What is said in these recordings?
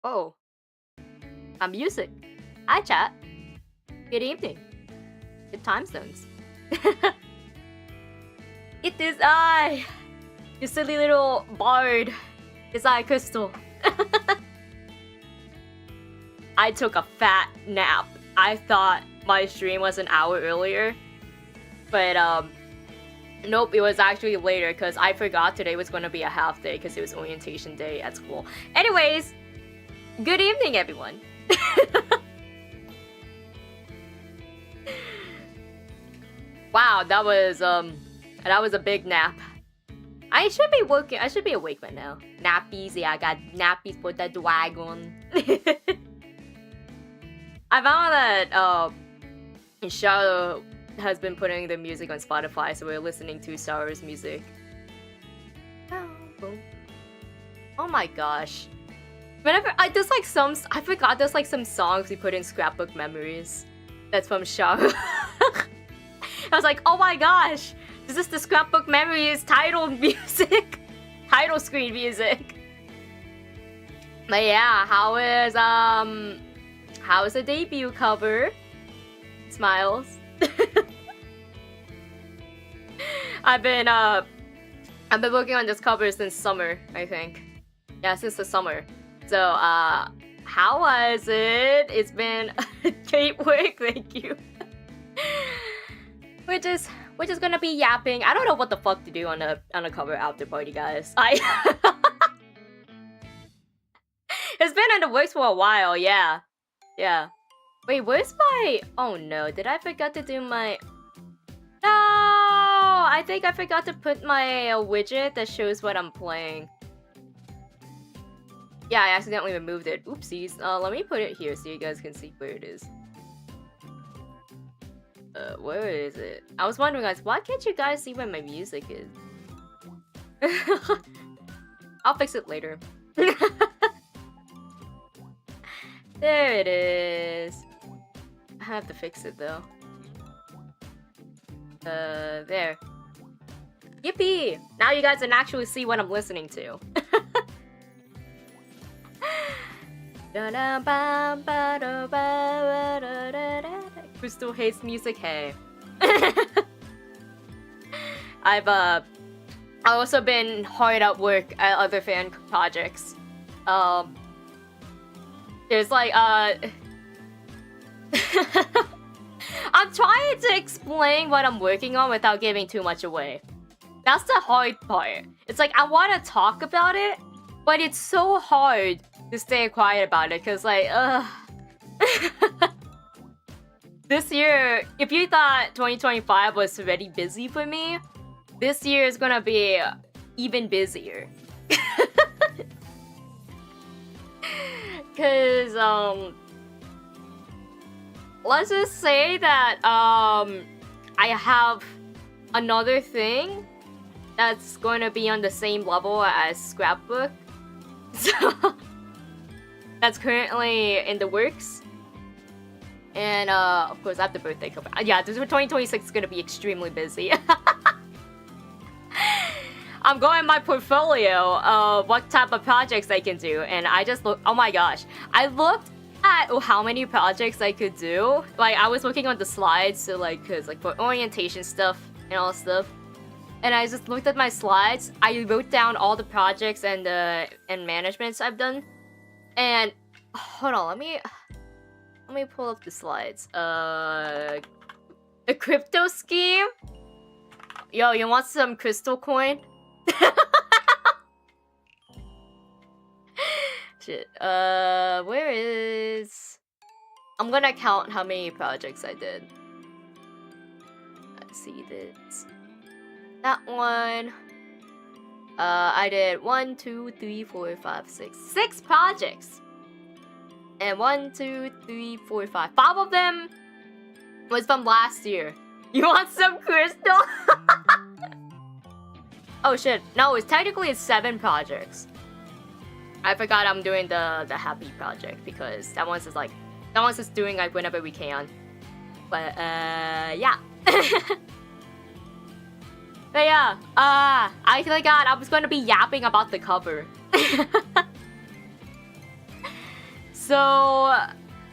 Oh, music. Hi, chat. Good evening. Good time zones. It is I, you silly little bard. It's I, Crystal. I took a fat nap. I thought my stream was an hour earlier, but nope, it was actually later because I forgot today was going to be a half day because it was orientation day at school. Anyways, good evening, everyone. Wow, that was a big nap. I should be working. I should be awake by now. Nappies, yeah, I got nappies for the dragon. I found that Shadow has been putting the music on Spotify, so we're listening to Sarah's music. Oh my gosh. Whenever there's like I forgot there's like some songs we put in Scrapbook Memories. That's from Shadow. I was like, oh my gosh, this is the Scrapbook Memories title music, title screen music. But yeah, how is the debut cover? Smiles. I've been working on this cover since summer, I think. Yeah, since the summer. So how was it? It's been great work, thank you. We're just gonna be yapping. I don't know what the fuck to do on a cover after party, guys. It's been in the works for a while, yeah. Yeah. Wait, where's my... Oh no, did I forget to do my... No! I think I forgot to put my widget that shows what I'm playing. Yeah, I accidentally removed it. Oopsies. Let me put it here so you guys can see where it is. Where is it? I was wondering, guys, why can't you guys see where my music is? I'll fix it later. There it is. I have to fix it though. There. Yippee! Now you guys can actually see what I'm listening to. Crystal hates music, hey. I've also been hard at work at other fan projects. There's like I'm trying to explain what I'm working on without giving too much away. That's the hard part. It's like I want to talk about it, but it's so hard to stay quiet about it because like this year, if you thought 2025 was already busy for me, this year is gonna be even busier. Cause let's just say that I have another thing that's going to be on the same level as Scrapbook. So that's currently in the works. And of course I have the birthday cover. Yeah, 2026 is gonna be extremely busy. I'm going my portfolio of what type of projects I can do, and I just look. Oh my gosh, I looked at how many projects I could do. Like I was looking on the slides, so like, cause like for orientation stuff and all stuff, and I just looked at my slides. I wrote down all the projects and managements I've done, and hold on, let me pull up the slides. A crypto scheme. Yo, you want some crystal coin? Shit. Where is... I'm gonna count how many projects I did. Let's see this. That one. I did 1, 2, 3, 4, 5, 6. 6 projects! And 1, 2, 3, 4, 5. 5 of them was from last year. You want some crystal? Oh shit. No, it's technically 7 projects. I forgot I'm doing the happy project because that one's just doing like whenever we can. But yeah. But yeah, I forgot I was gonna be yapping about the cover. So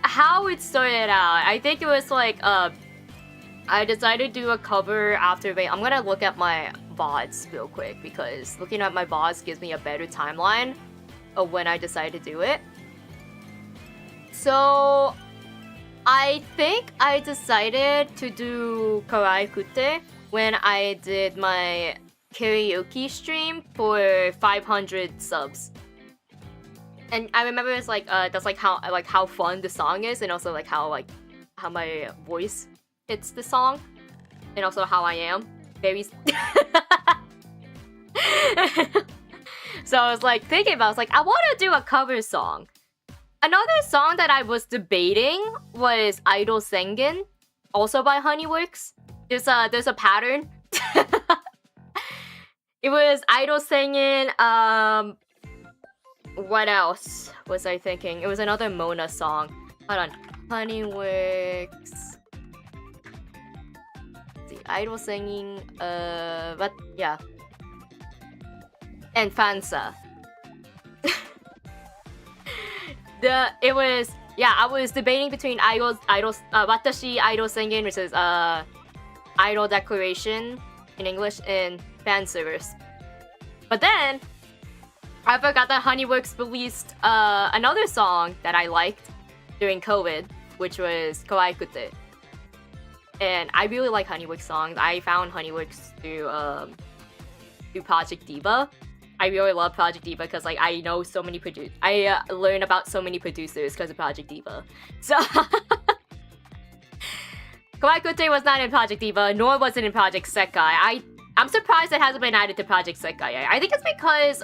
how it started out, I think it was like I decided to do a cover after I'm gonna look at my VODs real quick because looking at my VODs gives me a better timeline of when I decided to do it. So I think I decided to do Kawaii Kute when I did my karaoke stream for 500 subs. And I remember it's like that's like how fun the song is, and also like how my voice hits the song, and also how I am very. So I was like thinking about, I was like, I want to do a cover song. Another song that I was debating was Idol Sengen, also by Honeyworks. There's a pattern. It was Idol Sengen. What else was I thinking? It was another Mona song. Hold on. Honeyworks. Let's see, Idol Singing. But yeah. And Fansa. It was, yeah, I was debating between Watashi Idol Singing, which is Idol Declaration in English, and Fan Service. But then I forgot that Honeyworks released another song that I liked during COVID, which was Kawaii Kute. And I really like Honeyworks songs. I found Honeyworks through Project Diva. I really love Project Diva because like I know so many I learned about so many producers because of Project Diva. So Kawaii Kute was not in Project Diva, nor was it in Project Sekai. I'm surprised it hasn't been added to Project Sekai yet. I think it's because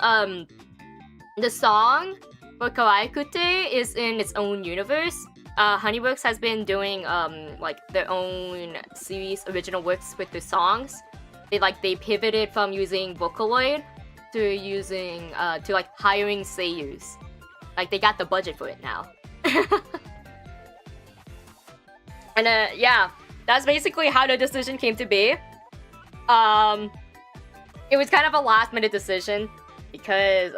the song for Kawaii Kute is in its own universe. Honeyworks has been doing like their own series original works with their songs. They pivoted from using Vocaloid to using to like hiring seiyus. Like they got the budget for it now. And yeah, that's basically how the decision came to be. It was kind of a last minute decision because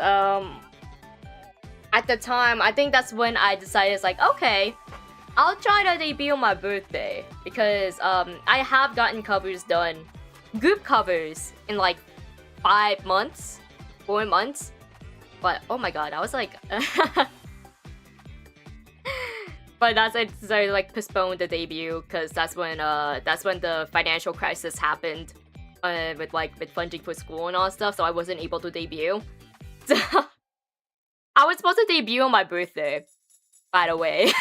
at the time, I think that's when I decided, it's like, okay, I'll try to debut on my birthday because I have gotten covers done, group covers, in like 5 months, 4 months. But oh my god, I was like but that's I decided to like postpone the debut because that's when the financial crisis happened with funding for school and all stuff, so I wasn't able to debut. So I was supposed to debut on my birthday, by the way.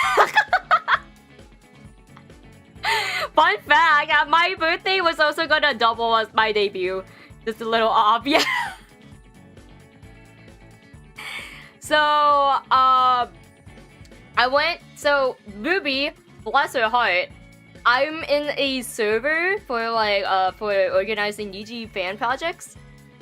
Fun fact, my birthday was also gonna double as my debut. Just a little obvious. So, Ruby, bless her heart, I'm in a server for for organizing Niji fan projects.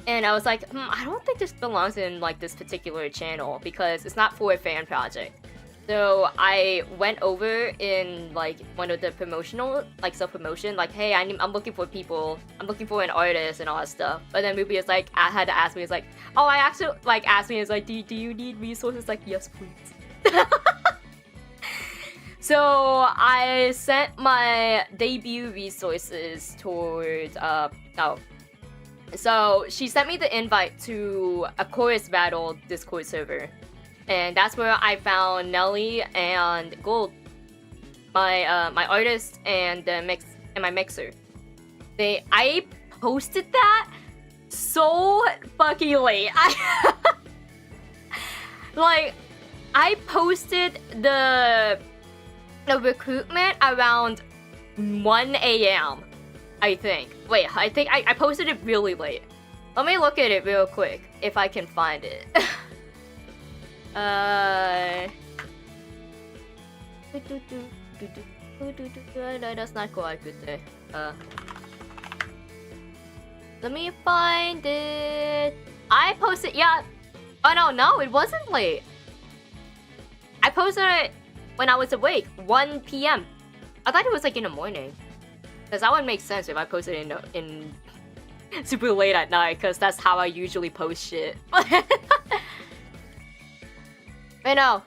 And I was like, I don't think this belongs in like this particular channel because it's not for a fan project. So I went over in like one of the promotional, like self-promotion, like, hey, I'm looking for people, I'm looking for an artist and all that stuff. But then Ruby is like, I had to ask me, it's like, oh, I actually like asked me, it's like, do you need resources? Like, yes, please. So I sent my debut resources towards so she sent me the invite to a chorus battle Discord server. And that's where I found Nelly and Gold, my my artist and my mixer. I posted that so fucking late. I posted the recruitment around 1 a.m. I think. Wait, I think I posted it really late. Let me look at it real quick if I can find it. That's not quite good. Let me find it. I posted, yeah. Oh no, it wasn't late. I posted it when I was awake, 1 p.m. I thought it was like in the morning. Because that would make sense if I posted it in super late at night, because that's how I usually post shit. Wait, no.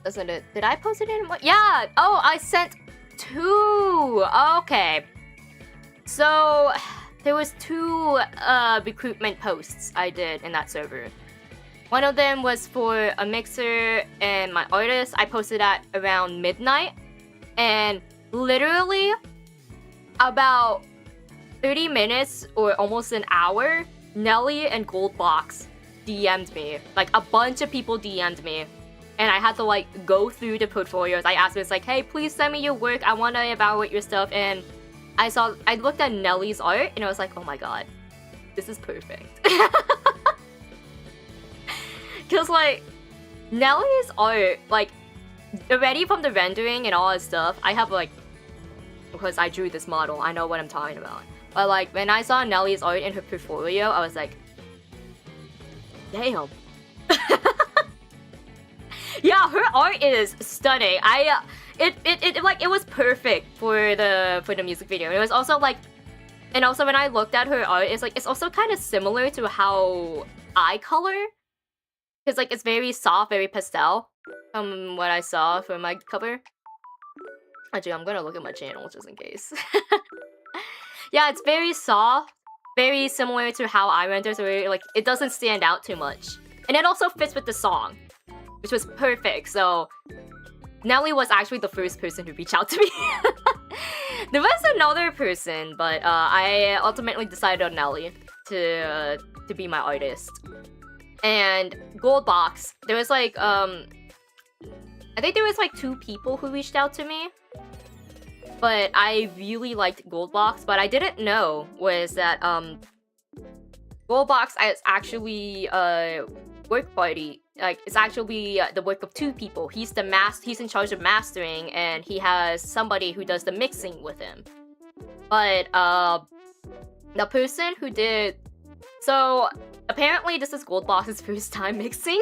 Isn't it? Did I post it in what? Yeah! Oh, I sent 2! Okay. So, there was 2 recruitment posts I did in that server. One of them was for a mixer and my artist. I posted at around midnight. And literally, about 30 minutes or almost an hour, Nelly and Goldbox DM'd me. Like, a bunch of people DM'd me. And I had to, like, go through the portfolios. I asked them, it's like, hey, please send me your work. I want to evaluate your stuff. And I looked at Nelly's art, and I was like, oh my god. This is perfect. Because, like, Nelly's art, like, already from the rendering and all that stuff, I have, like, because I drew this model, I know what I'm talking about. But, like, when I saw Nelly's art in her portfolio, I was like, damn. Yeah, her art is stunning. It was perfect for the music video. It was also like, and also when I looked at her art, it's also kind of similar to how I color, because like it's very soft, very pastel, from what I saw from my cover. Actually, I'm gonna look at my channel just in case. Yeah, it's very soft, very similar to how I render, so like it doesn't stand out too much, and it also fits with the song, which was perfect. So Nelly was actually the first person to reach out to me. There was another person, but I ultimately decided on Nelly to be my artist. And Goldbox, there was like I think there was like 2 people who reached out to me. But I really liked Goldbox, but I didn't know was that Goldbox is actually work party. Like, it's actually the work of 2 people. He's in charge of mastering, and he has somebody who does the mixing with him. But the person who did, so apparently this is Goldbox's first time mixing.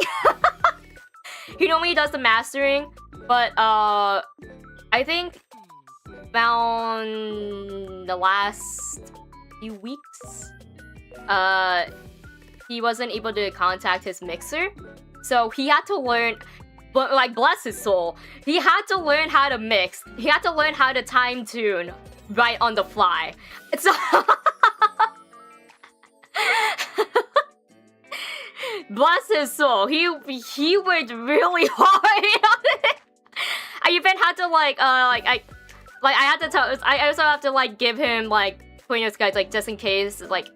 He normally does the mastering, but I think around the last few weeks, he wasn't able to contact his mixer. So he had to learn, but like, bless his soul, he had to learn how to mix. He had to learn how to time tune right on the fly. So bless his soul, he worked really hard on it. I even had to I also have to like give him like pointers, guys, like just in case, like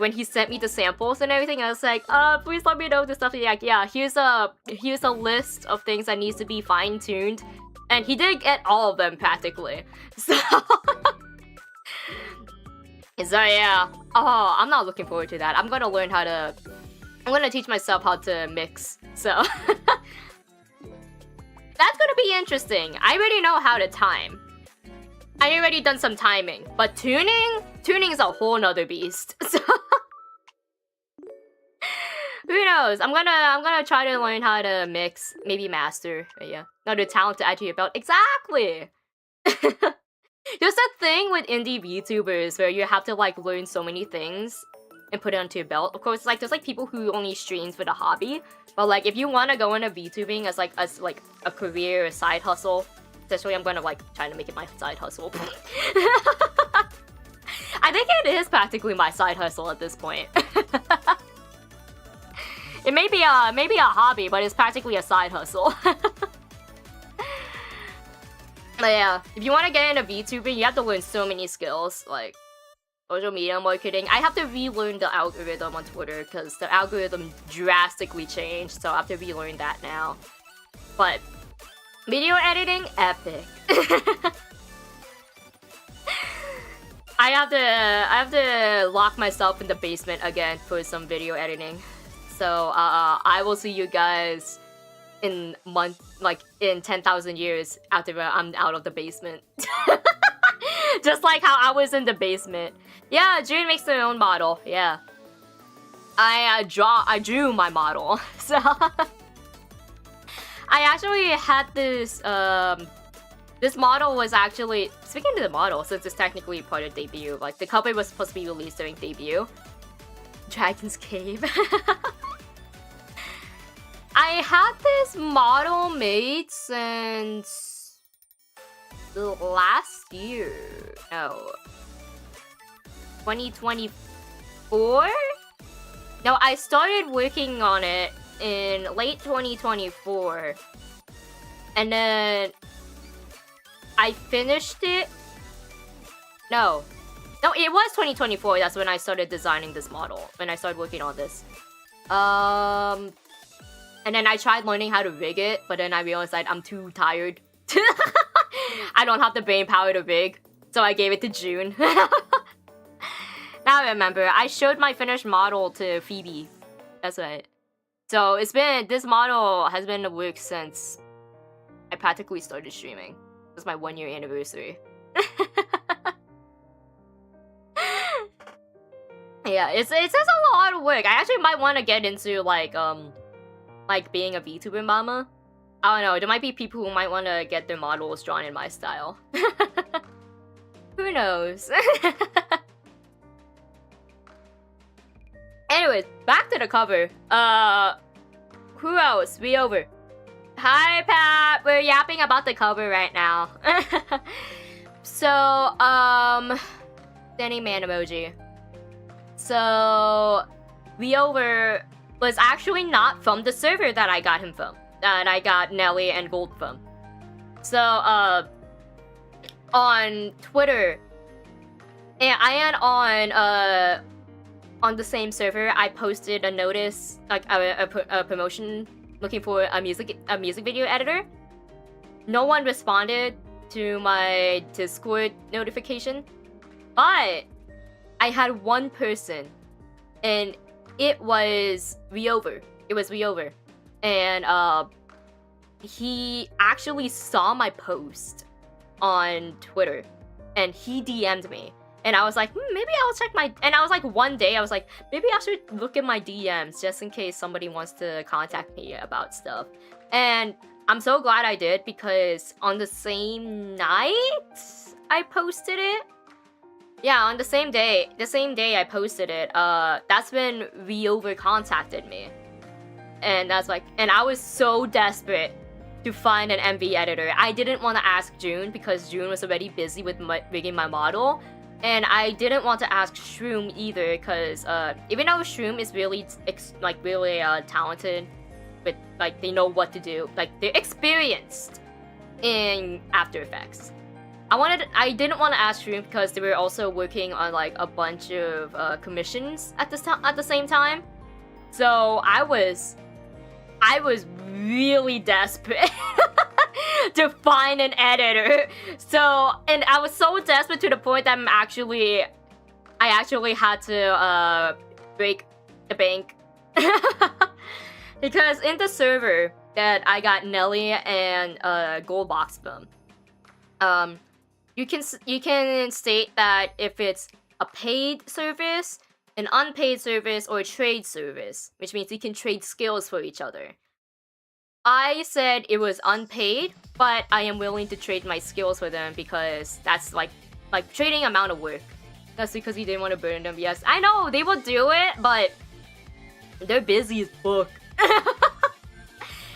when he sent me the samples and everything, I was like, please let me know the stuff. Like, yeah, here's a list of things that needs to be fine-tuned. And he did get all of them practically. So so yeah. Oh, I'm not looking forward to that. I'm gonna teach myself how to mix. So that's gonna be interesting. I already know how to time. I already done some timing, but tuning is a whole nother beast. So who knows? I'm gonna try to learn how to mix, maybe master. But yeah, another talent to add to your belt. Exactly. There's that thing with indie VTubers where you have to like learn so many things and put it onto your belt. Of course, like there's like people who only streams for the hobby, but like if you want to go into VTubing as a career, a side hustle. Especially, I'm gonna like try to make it my side hustle. I think it is practically my side hustle at this point. It may be a hobby, but it's practically a side hustle. But yeah, if you want to get into VTubing, you have to learn so many skills, like social media marketing. I have to relearn the algorithm on Twitter because the algorithm drastically changed, so I have to relearn that now. But video editing, epic. I have to lock myself in the basement again for some video editing. So I will see you guys in 10,000 years after I'm out of the basement. Just like how I was in the basement. Yeah, June makes her own model. Yeah, I drew my model. So I actually had this, this model was actually, speaking to the model, since it's technically part of debut, like the cover was supposed to be released during debut. Dragon's Cave. I had this model made since last year. No. 2024? No, I started working on it in late 2024. And then I finished it. No, it was 2024. That's when I started designing this model. When I started working on this. And then I tried learning how to rig it, but then I realized that I'm too tired. I don't have the brain power to rig, so I gave it to June. Now I remember, I showed my finished model to Phoebe. That's right. So this model has been in the works since I practically started streaming. It was my 1-year anniversary. Yeah, it's just a lot of work. I actually might want to get into like being a VTuber mama. I don't know, there might be people who might want to get their models drawn in my style. Who knows? Anyways, back to the cover. Who else? We over. Hi, Pat. We're yapping about the cover right now. So, Danny Man emoji. So, Weover was actually not from the server that I got him from. And I got Nelly and Gold from. So, on Twitter, and on the same server, I posted a notice, like a promotion looking for a music video editor. No one responded to my Discord notification, but I had one person, and it was Weover. It was Weover, and he actually saw my post on Twitter, and he DM'd me. And I was like, maybe I'll check my... And I was like, one day, I was like, maybe I should look at my DMs just in case somebody wants to contact me about stuff. And I'm so glad I did, because on the same night I posted it. Yeah, on the same day I posted it, that's when Weover contacted me. And that's like... And I was so desperate to find an MV editor. I didn't want to ask June, because June was already busy with rigging my model. And I didn't want to ask Shroom either, because even though Shroom is really talented, but like they know what to do, like they're experienced in After Effects. I didn't want to ask Shroom because they were also working on like a bunch of commissions at the same time. So I was really desperate to find an editor. So, and I was so desperate to the point that I actually had to break the bank. Because in the server that I got Nelly and Goldbox from, you can state that if it's a paid service, an unpaid service, or a trade service, which means you can trade skills for each other. I said it was unpaid, but I am willing to trade my skills for them because that's like trading amount of work. That's because he didn't want to burn them. Yes, I know they will do it, but they're busy as fuck.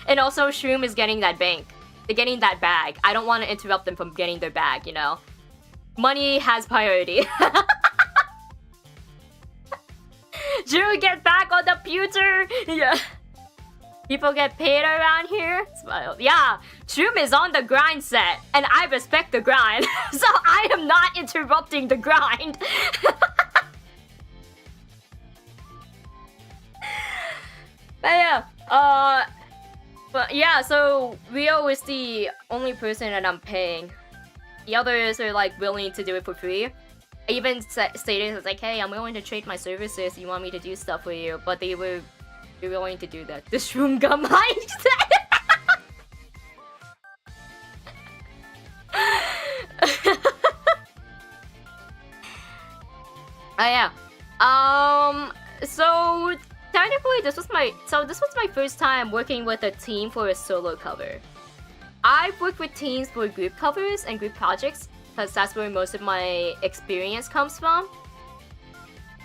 And also, Shroom is getting that bank. They're getting that bag. I don't want to interrupt them from getting their bag, you know? Money has priority. Drew, get back on the pewter! Yeah. People get paid around here? Smile. Yeah, Shroom is on the grind set, and I respect the grind. So I am not interrupting the grind. But yeah, so Rio is the only person that I'm paying. The others are like willing to do it for free. I even stated it's like, hey, I'm willing to trade my services. You want me to do stuff for you? But they were willing to do that. This room got mic'd. Oh yeah. So technically this was my first time working with a team for a solo cover. I've worked with teams for group covers and group projects because that's where most of my experience comes from.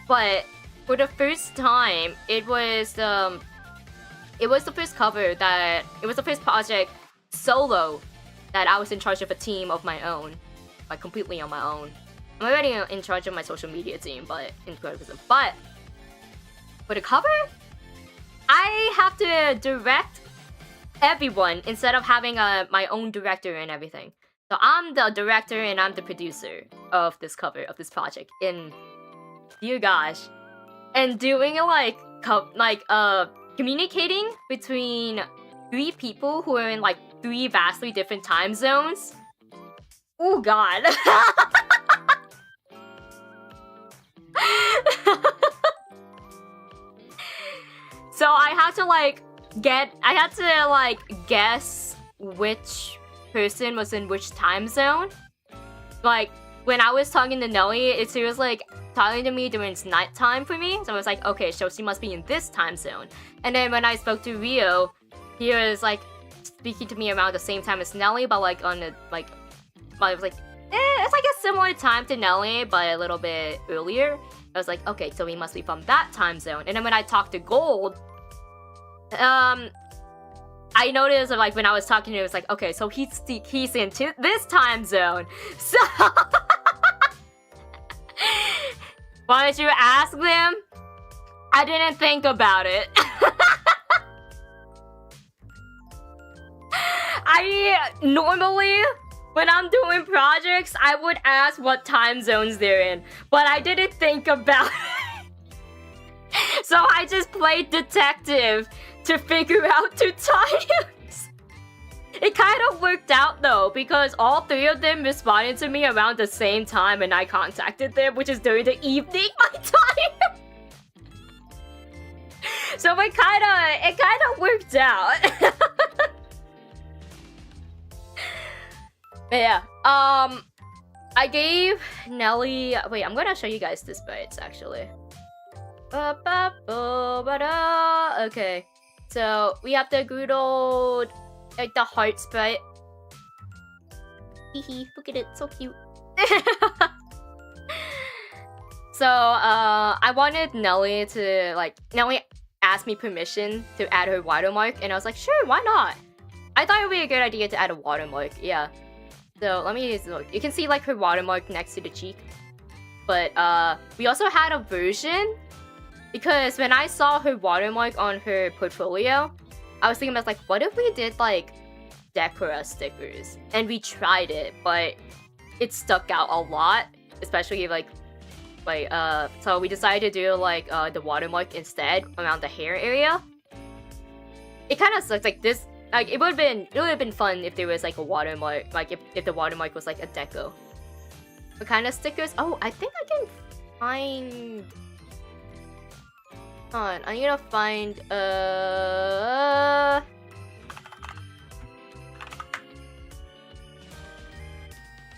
But for the first time, it was it was the first project solo that I was in charge of a team of my own, like completely on my own. I'm already in charge of my social media team, but for the cover, I have to direct everyone instead of having my own director and everything. So I'm the director and I'm the producer of this cover of this project. And dear gosh, and doing communicating between 3 people who are in like 3 vastly different time zones. Oh god. So I had to guess which person was in which time zone. Like when I was talking to Nelly, she was like talking to me during nighttime for me. So I was like, okay, so she must be in this time zone. And then when I spoke to Rio, he was like speaking to me around the same time as Nelly, but like on the I was like, it's like a similar time to Nelly, but a little bit earlier. I was like, okay, so he must be from that time zone. And then when I talked to Gold, I noticed like when I was talking to him, it was like, okay, so he's into this time zone. So why don't you ask them? I didn't think about it. I normally, when I'm doing projects, I would ask what time zones they're in, but I didn't think about it. So I just played detective to figure out 2 times. It kind of worked out though, because all 3 of them responded to me around the same time and I contacted them, which is during the evening my time. So it kind of worked out. But yeah, I gave Nelly, wait, I'm gonna show you guys this bites actually. Okay, so we have the good old, like the heart sprite. Hehe, look at it, so cute. So, I wanted Nelly to, Nelly asked me permission to add her watermark, and I was like, sure, why not? I thought it would be a good idea to add a watermark, yeah. So, let me just look. You can see, like, her watermark next to the cheek. But, we also had a version, because when I saw her watermark on her portfolio, I was thinking about, like, what if we did, like, Decora stickers? And we tried it, but it stuck out a lot, especially, so we decided to do, the watermark instead around the hair area. It kind of sucks, like, this, like, it would have been fun if there was, like, a watermark, like, if the watermark was, like, a deco. What kind of stickers? Oh, I think I can find... Hold on, I'm gonna find,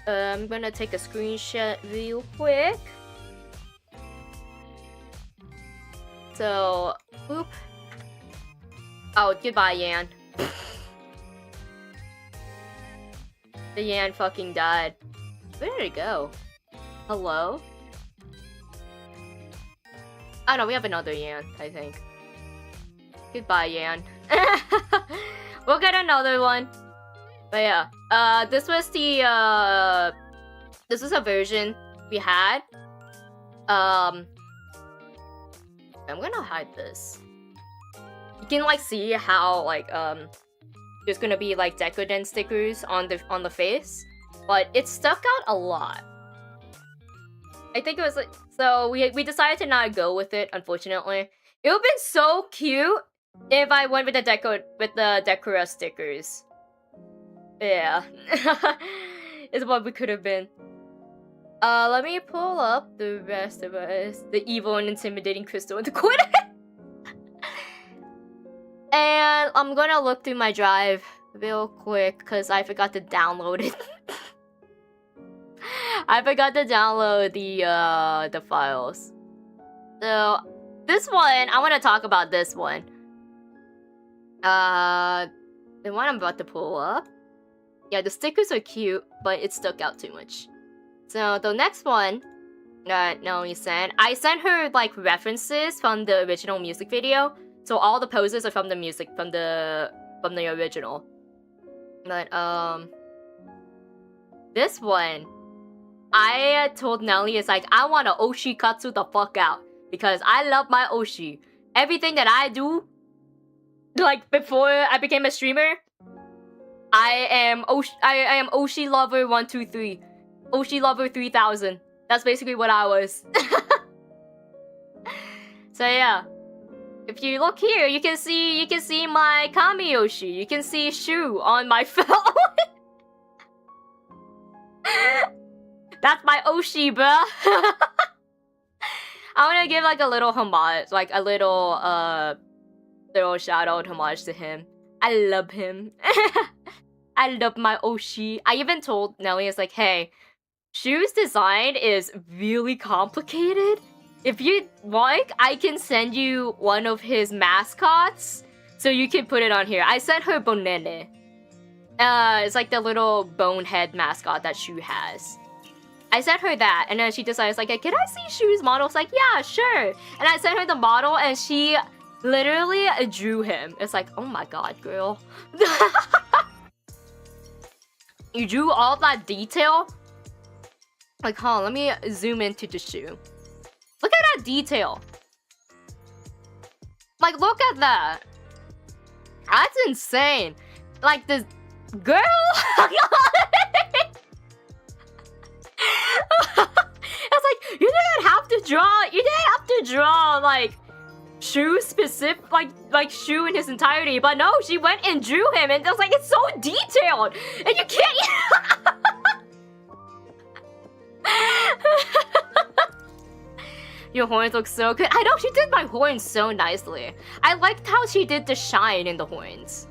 I'm gonna take a screenshot real quick. So, oop. Oh, goodbye, Yan. The Yan fucking died. Where did it go? Hello? Oh no, we have another Yan, I think. Goodbye, Yan. We'll get another one. But yeah, this was the, this is a version we had. I'm gonna hide this. You can, like, see how, like, there's gonna be, like, Decadent stickers on the face. But it stuck out a lot. I think it was, like, so we decided to not go with it, unfortunately. It would've been so cute if I went with the Decora stickers. Yeah. Is what we could have been. Let me pull up the rest of us. The evil and intimidating Crystal in the corner. And I'm gonna look through my drive real quick because I forgot to download it. I forgot to download the files. So this one, I want to talk about this one. The one I'm about to pull up. Yeah, the stickers are cute, but it stuck out too much. So the next one that Naomi sent, I sent her, like, references from the original music video So all the poses are from the music, from the original. But this one, I told Nelly, it's like, I want to Oshi Katsu the fuck out. Because I love my Oshi. Everything that I do, like before I became a streamer, I am Oshi Lover 123. Oshi Lover 3000. That's basically what I was. So yeah. If you look here, you can see my Kami Oshi. You can see Shu on my phone. That's my Oshi, bruh. I want to give like a little homage, like a little shout out homage to him. I love him. I love my Oshi. I even told Nelly, it's like, hey, Shu's design is really complicated. If you like, I can send you one of his mascots so you can put it on here. I sent her Bonene. It's like the little bonehead mascot that Shu has. I sent her that, and then she decides like, can I see Shu's model? It's like, yeah, sure. And I sent her the model, and she literally drew him. It's like, oh my god, girl. You drew all that detail? Like, hold on, let me zoom into the Shu. Look at that detail. Like, look at that. That's insane. Like, this girl. It's like, you didn't have to draw like Shu specific, like Shu in his entirety, but no, she went and drew him, and it was like, it's so detailed, and you can't. Your horns look so good. I know, she did my horns so nicely. I liked how she did the shine in the horns.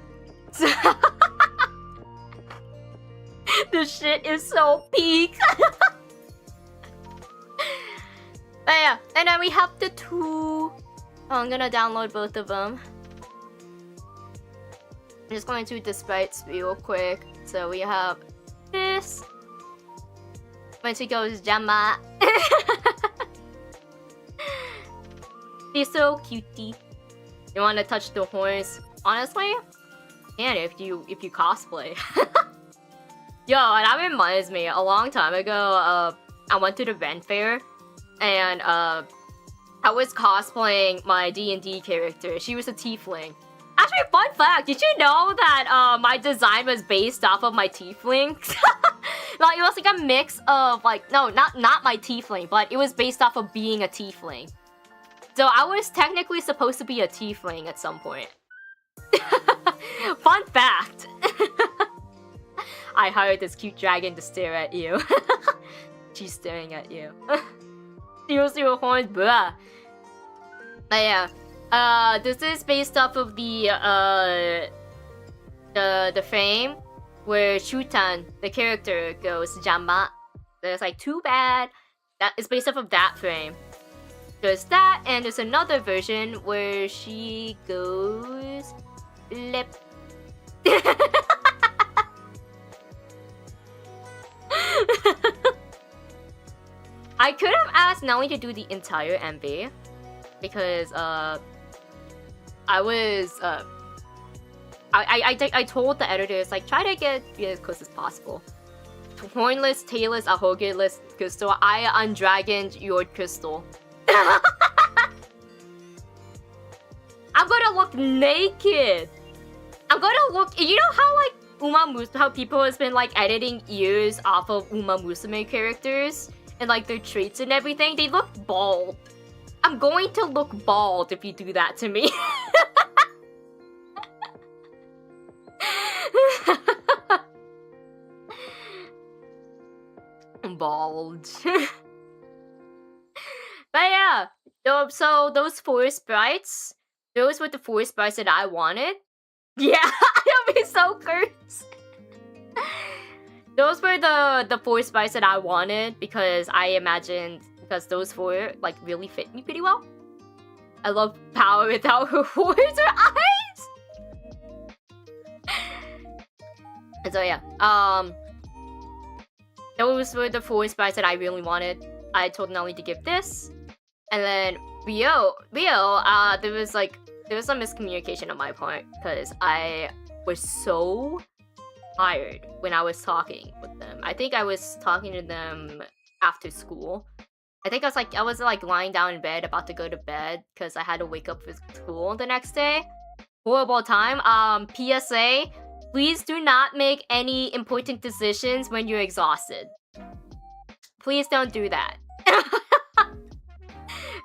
The shit is so peak. But yeah, and then we have the two. Oh, I'm gonna download both of them. I'm just going to the sprites real quick. So we have this. When she goes Jama. She's so cutie. You want to touch the horns? Honestly, and if you cosplay. Yo, and that reminds me, a long time ago, I went to the Ren Fair, and I was cosplaying my D&D character. She was a tiefling. Actually, fun fact, did you know that my design was based off of my tiefling? Like, it was like a mix of, like, no, not my tiefling, but it was based off of being a tiefling. So I was technically supposed to be a tiefling at some point. Fun fact. I hired this cute dragon to stare at you. She's staring at you. Use your horns, bruh. But yeah, this is based off of the frame where Shutan, the character, goes Jama. There's like, too bad. That is based off of that frame. There's that, and there's another version where she goes lip. I could have asked Nelly to do the entire MV because I told the editors, like, try to get as close as possible. Hornless, tailless, ahogeless crystal. I undragoned your crystal. I'm gonna look naked. I'm gonna look. You know how like how people has been like editing ears off of Uma Musume characters and like their traits and everything. They look bald. I'm going to look bald if you do that to me. Bald. But yeah, so those 4 sprites, those were the 4 sprites that I wanted. Yeah, I'll be so cursed. Those were the 4 sprites that I wanted because I imagined, because those 4 like really fit me pretty well. I love power without her horns or eyes. And so yeah, those were the 4 sprites that I really wanted. I told Nelly to give this. And then Rio, there was like there was some miscommunication on my part because I was so tired when I was talking with them. I think I was talking to them after school. I think I was lying down in bed about to go to bed because I had to wake up for school the next day. Horrible time. PSA, please do not make any important decisions when you're exhausted. Please don't do that.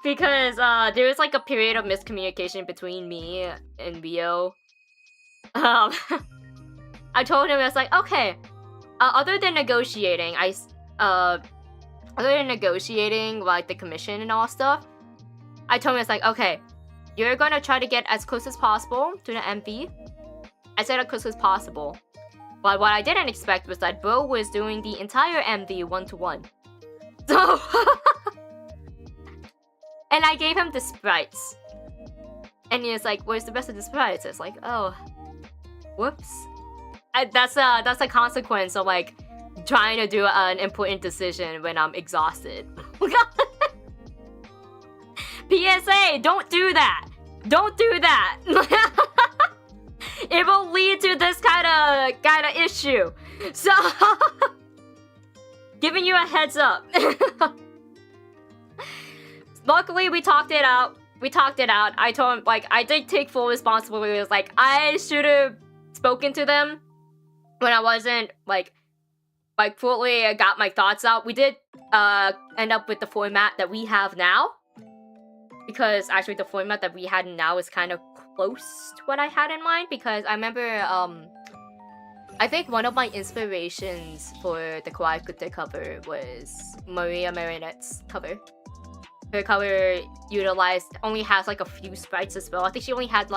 Because there was a period of miscommunication between me and Rio. I told him, I was like, okay, other than negotiating, the commission and all stuff, I told him, it's like, okay, you're gonna try to get as close as possible to the MV. I said as close as possible. But what I didn't expect was that Bo was doing the entire MV 1-to-1. So... And I gave him the sprites. And he was like, where's the rest of the sprites? It's like, oh, whoops. That's a consequence of trying to do an important decision when I'm exhausted. PSA, don't do that. Don't do that. It will lead to this kind of issue. So, giving you a heads up. Luckily, we talked it out. I told him, I did take full responsibility. It was I should have spoken to them when I wasn't, fully got my thoughts out. We did, end up with the format that we have now. Because, actually, the format that we had now is kind of close to what I had in mind. Because I remember, I think one of my inspirations for the Kawaii Kute cover was Maria Marinette's cover. Her cover only has a few sprites as well. I think she only had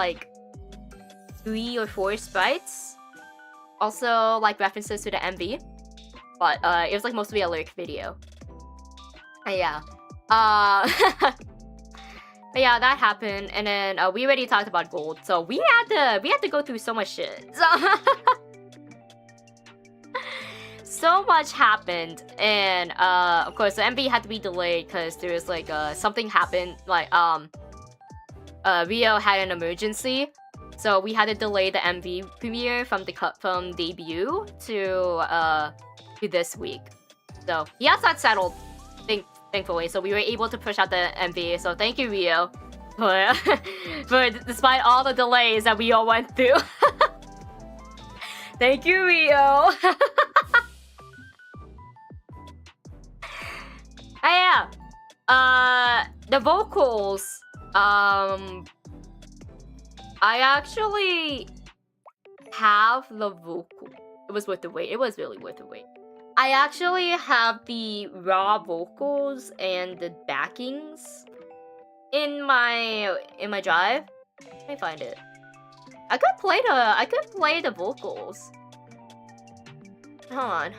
3 or 4 sprites. Also references to the MV. But it was mostly a lyric video. And yeah. But yeah, that happened. And then we already talked about gold. So we had to go through so much shit. So much happened, and of course the MV had to be delayed because there was something happened, Rio had an emergency, so we had to delay the MV premiere from debut to this week. So he has that settled, thankfully. So we were able to push out the MV. So thank you, Rio, for despite all the delays that we all went through. Thank you, Rio. The vocals, I actually have the vocal. It was worth the wait. It was really worth the wait. I actually have the raw vocals and the backings in my drive. Let me find it. I could play the vocals. Hold on.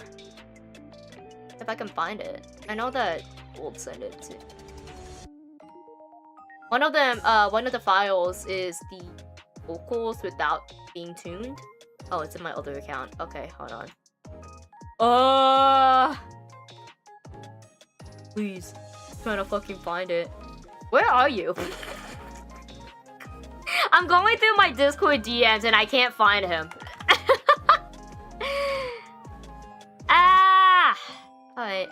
If I can find it. I know that Gold sent it too. One of the files is the vocals without being tuned. Oh, it's in my other account. Okay, hold on. Please. I'm trying to fucking find it. Where are you? I'm going through my Discord DMs and I can't find him. Alright.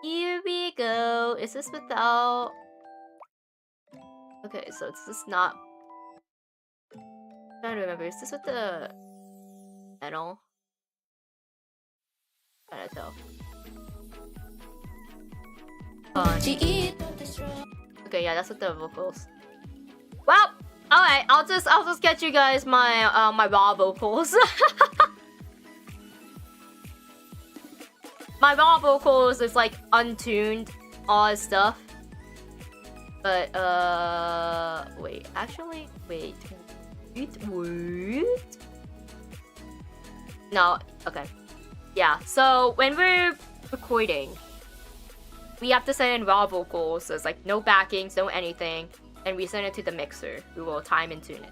Here we go. Is this without... Okay, so it's just not... I'm trying to remember. Is this with the... metal? I'm trying to tell. Okay, yeah, that's with the vocals. Well, alright, I'll just get you guys my my raw vocals. My raw vocals is untuned, all that stuff. But wait, actually, wait. No, okay. Yeah, so when we're recording, we have to send in raw vocals, so it's no backings, no anything, and we send it to the mixer, who will time and tune it.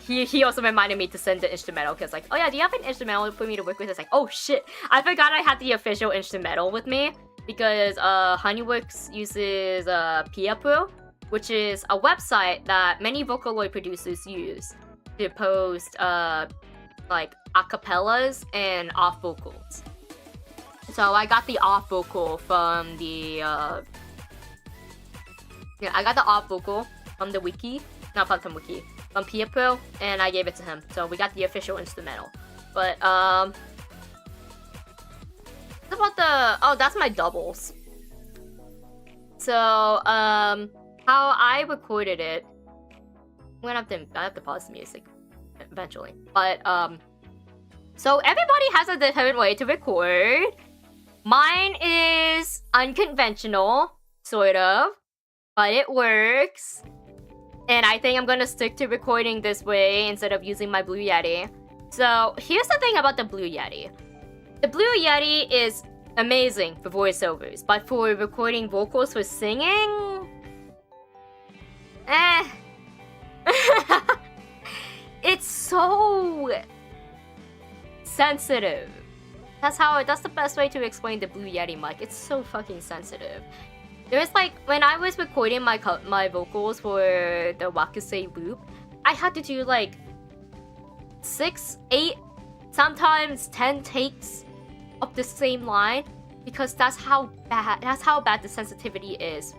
He also reminded me to send the instrumental, because oh yeah, do you have an instrumental for me to work with? It's oh shit, I forgot I had the official instrumental with me, because Honeyworks uses Pia Pro, which is a website that many Vocaloid producers use to post like acapellas and off vocals. So I got the off vocal from the I got the off vocal from the wiki, not from wiki, from Piapro, and I gave it to him. So we got the official instrumental. But what about the that's my doubles. So how I recorded it, I have to pause the music eventually. But so everybody has a different way to record. Mine is unconventional, sort of, but it works. And I think I'm gonna stick to recording this way instead of using my Blue Yeti. So here's the thing about the Blue Yeti. The Blue Yeti is amazing for voiceovers, but for recording vocals for singing, it's so sensitive. That's the best way to explain the Blue Yeti mic. It's so fucking sensitive. There's like, when I was recording my vocals for the Wakusei loop, I had to do like 6, 8, sometimes 10 takes of the same line because that's how bad the sensitivity is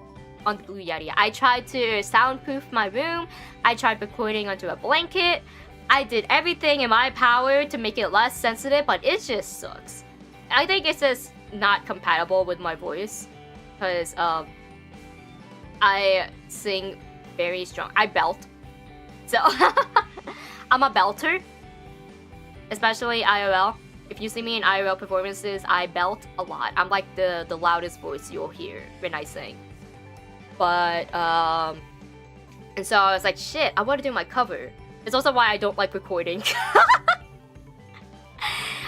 on the Blue Yeti. I tried to soundproof my room. I tried recording onto a blanket. I did everything in my power to make it less sensitive, but it just sucks. I think it's just not compatible with my voice because I sing very strong. I belt. So I'm a belter, especially IRL. If you see me in IRL performances, I belt a lot. I'm like the loudest voice you'll hear when I sing. But and so I was like, shit, I want to do my cover. It's also why I don't like recording.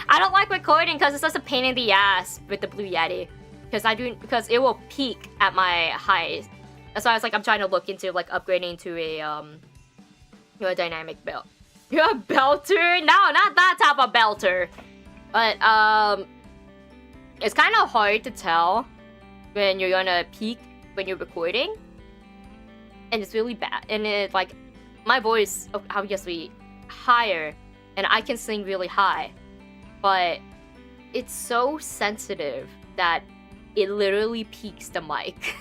I don't like recording because it's just a pain in the ass with the Blue Yeti. Because it will peak at my highs. That's why I was like, I'm trying to look into like upgrading to a dynamic belt. You're a belter? No, not that type of belter. But it's kind of hard to tell when you're gonna peak when you're recording, and it's really bad. And it like my voice obviously higher, and I can sing really high, but it's so sensitive that it literally peaks the mic.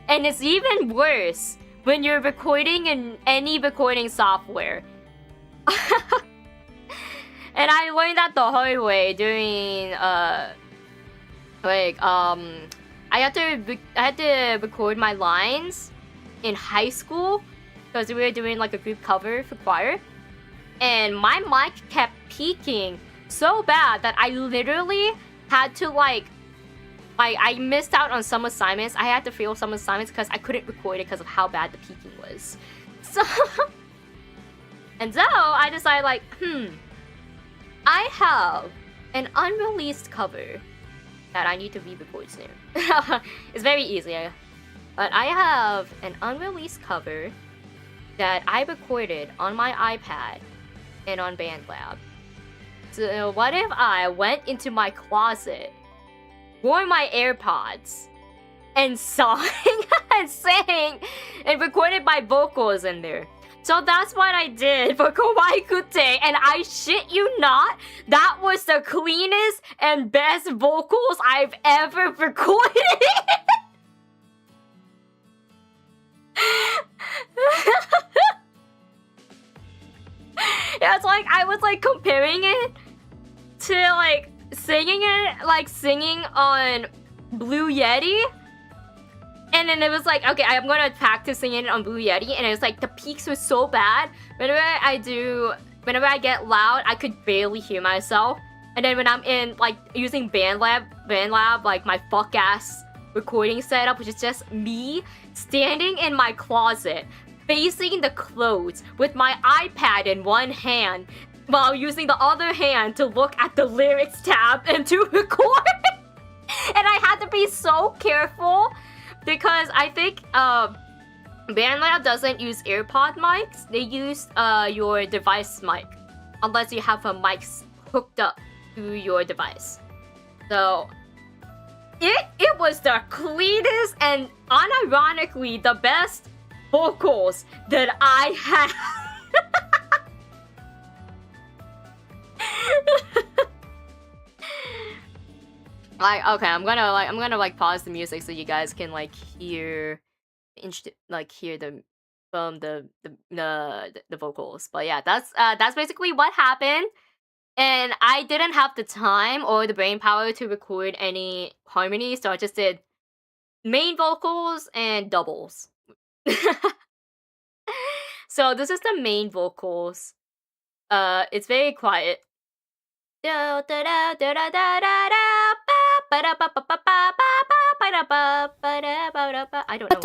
And it's even worse when you're recording in any recording software. And I learned that the hard way during I had to record my lines in high school because we were doing like a group cover for choir, and my mic kept peaking so bad that I literally had to like I missed out on some assignments. I had to fail some assignments because I couldn't record it because of how bad the peaking was. So and so I decided like, I have an unreleased cover that I need to re-record soon. It's very easy, but I have an unreleased cover that I recorded on my iPad and on BandLab. So what if I went into my closet, wore my AirPods, and sang and sang and recorded my vocals in there? So that's what I did for Kawaii Kute, and I shit you not, that was the cleanest and best vocals I've ever recorded. Yeah, it's like I was like comparing it to like singing on Blue Yeti. And then it was like, okay, I'm gonna practice singing it on Blue Yeti, and it was like the peaks were so bad. Whenever I get loud, I could barely hear myself. And then when I'm in like using BandLab, like my fuck ass recording setup, which is just me standing in my closet, facing the clothes with my iPad in one hand, while using the other hand to look at the lyrics tab and to record. And I had to be so careful. Because I think BandLab doesn't use AirPod mics. They use your device mic, unless you have a mic hooked up to your device. So it was the cleanest and unironically the best vocals that I have. Like, okay, I'm gonna pause the music so you guys can hear hear the the vocals. But yeah, that's basically what happened. And I didn't have the time or the brain power to record any harmonies, so I just did main vocals and doubles. So this is the main vocals. It's very quiet. I don't know.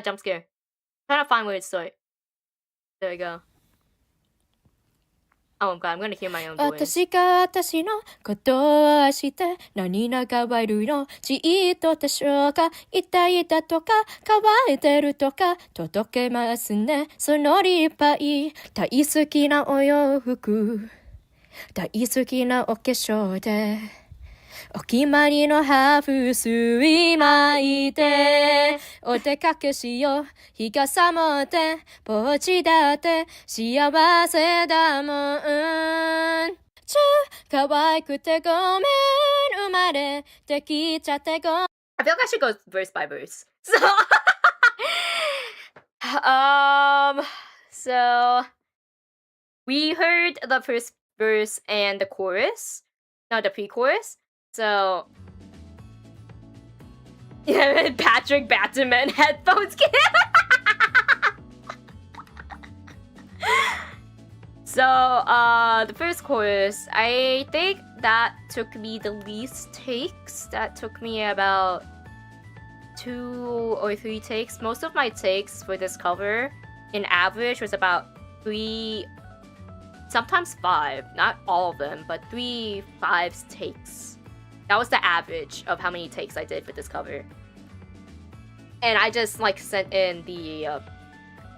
Jump scare. Trying to find where it starts. There we go. Oh god, I'm gonna hear my own voice. 私が私のことを愛して何が変わるのじっと多少が痛いだとか乾いてるとか届けますねその立派大好きなお洋服大好きなお化粧でお決まりのハーフスイ巻いてお出かけしよう日が昇ってポーチだって幸せだもん可愛くてごめん生まれてきちゃってごめん I feel like I should go verse by verse. So we heard the first verse and the chorus, not the pre-chorus. So yeah, Patrick Batman headphones. So the first chorus, I think that took me the least takes. That took me about 2 or 3 takes. Most of my takes for this cover, in average, was about 3, sometimes 5. Not all of them, but 3-5 takes. That was the average of how many takes I did for this cover. And I just sent in the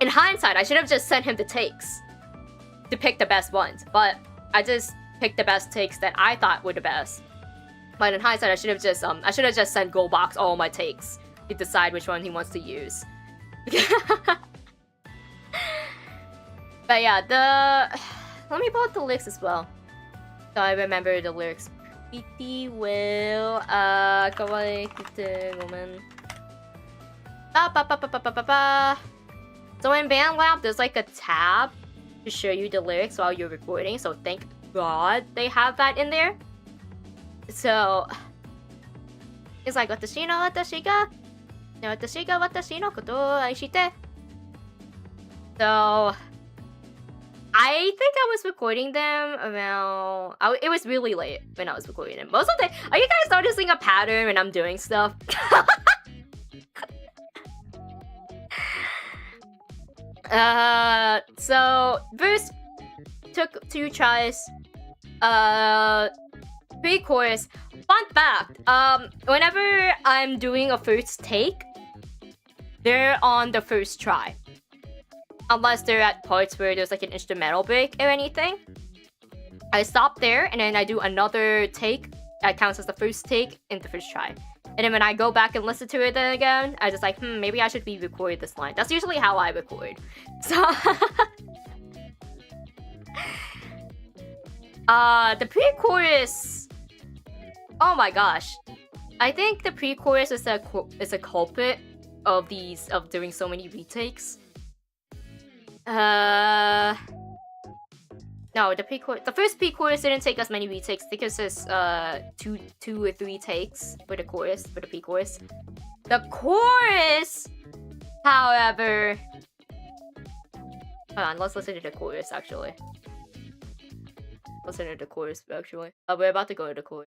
in hindsight, I should have just sent him the takes to pick the best ones, but I just picked the best takes that I thought were the best. But in hindsight, I should have just sent Goldbox all my takes to decide which one he wants to use. But yeah, let me pull up the lyrics as well, so I remember the lyrics pretty well. So in BandLab, there's a tab to show you the lyrics while you're recording, so thank God they have that in there. So it's like 私が私のことを愛して So I think I was recording them around... it was really late when I was recording them. Most of the time, are you guys noticing a pattern when I'm doing stuff? So verse took 2 tries. Pre-chorus. Fun fact, whenever I'm doing a first take, they're on the first try. Unless they're at parts where there's an instrumental break or anything. I stop there and then I do another take that counts as the first take in the first try. And then when I go back and listen to it then again, I just maybe I should re-record this line. That's usually how I record. So the pre-chorus, oh my gosh, I think the pre-chorus is a culprit of doing so many retakes. No, the first pre-chorus didn't take as many retakes because it's 2 or 3 takes for the chorus, for the pre-chorus. The chorus, however, hold on, let's listen to the chorus actually. Listen to the chorus actually. We're about to go to the chorus.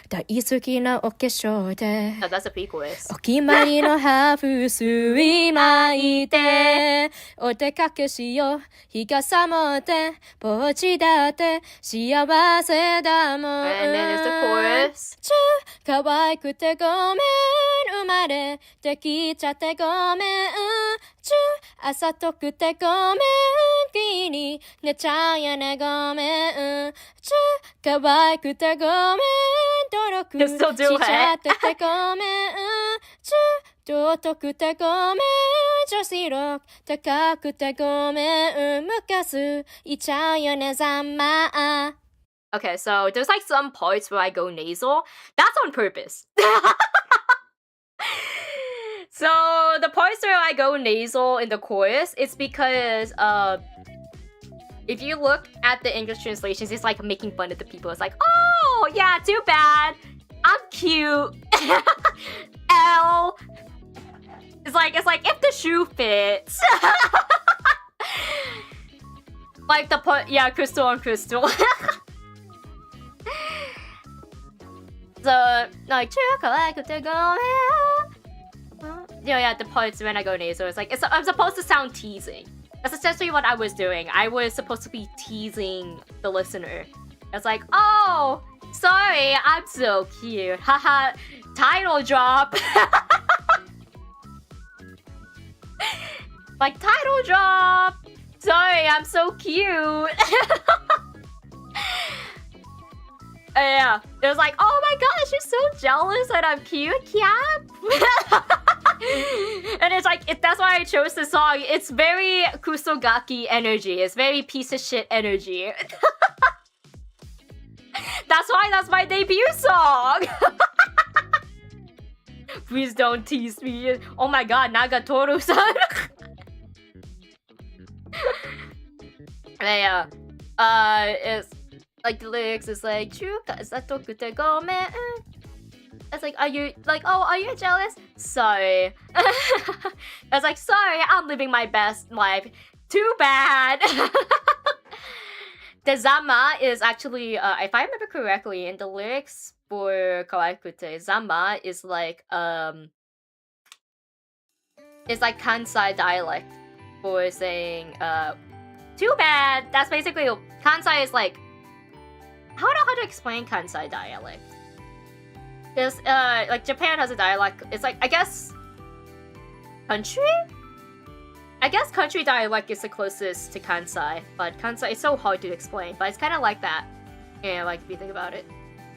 大好きなお化粧で No, that's a pre-chorus. お決まりのハーフスイ巻いてお出かけしよう日が昇ってポーチだって幸せだもん And then there's the chorus. 可愛くてごめん生まれてきちゃってごめん朝遠くてごめん気に寝ちゃうやねごめん可愛くてごめん努力しちゃっててごめん尊くてごめん女子力高くてごめんむかすいちゃうよねざんま Okay, so there's like some parts where I go nasal. That's on purpose. So the parts where I go nasal in the chorus, it's because if you look at the English translations, it's like making fun of the people. It's like, oh yeah, too bad. I'm cute. L. It's like if the shoe fits. Like the part, yeah, crystal on crystal. So like yeah, the parts when I go nasal, it's like I'm supposed to sound teasing. That's essentially what I was doing. I was supposed to be teasing the listener. It's like, oh, sorry, I'm so cute. Haha, title drop. Like title drop. Sorry, I'm so cute. Yeah, it was like, oh my gosh, you're so jealous that I'm cute, Cap. And it's like, that's why I chose the song. It's very kusogaki energy. It's very piece of shit energy. That's why that's my debut song. Please don't tease me. Oh my god, Nagatoru-san. Yeah, it's like the lyrics is like, it's like, are you like, oh, are you jealous? Sorry. It's like, sorry, I'm living my best life. Too bad. The Zama is actually, if I remember correctly, in the lyrics for Kawaikute, Zama is like, it's like Kansai dialect for saying, too bad. That's basically, Kansai is like, I don't know how to explain Kansai dialect. Because, like, Japan has a dialect. It's like, I guess, country? I guess country dialect is the closest to Kansai. But Kansai is so hard to explain. But it's kind of like that. Yeah, like, if you think about it.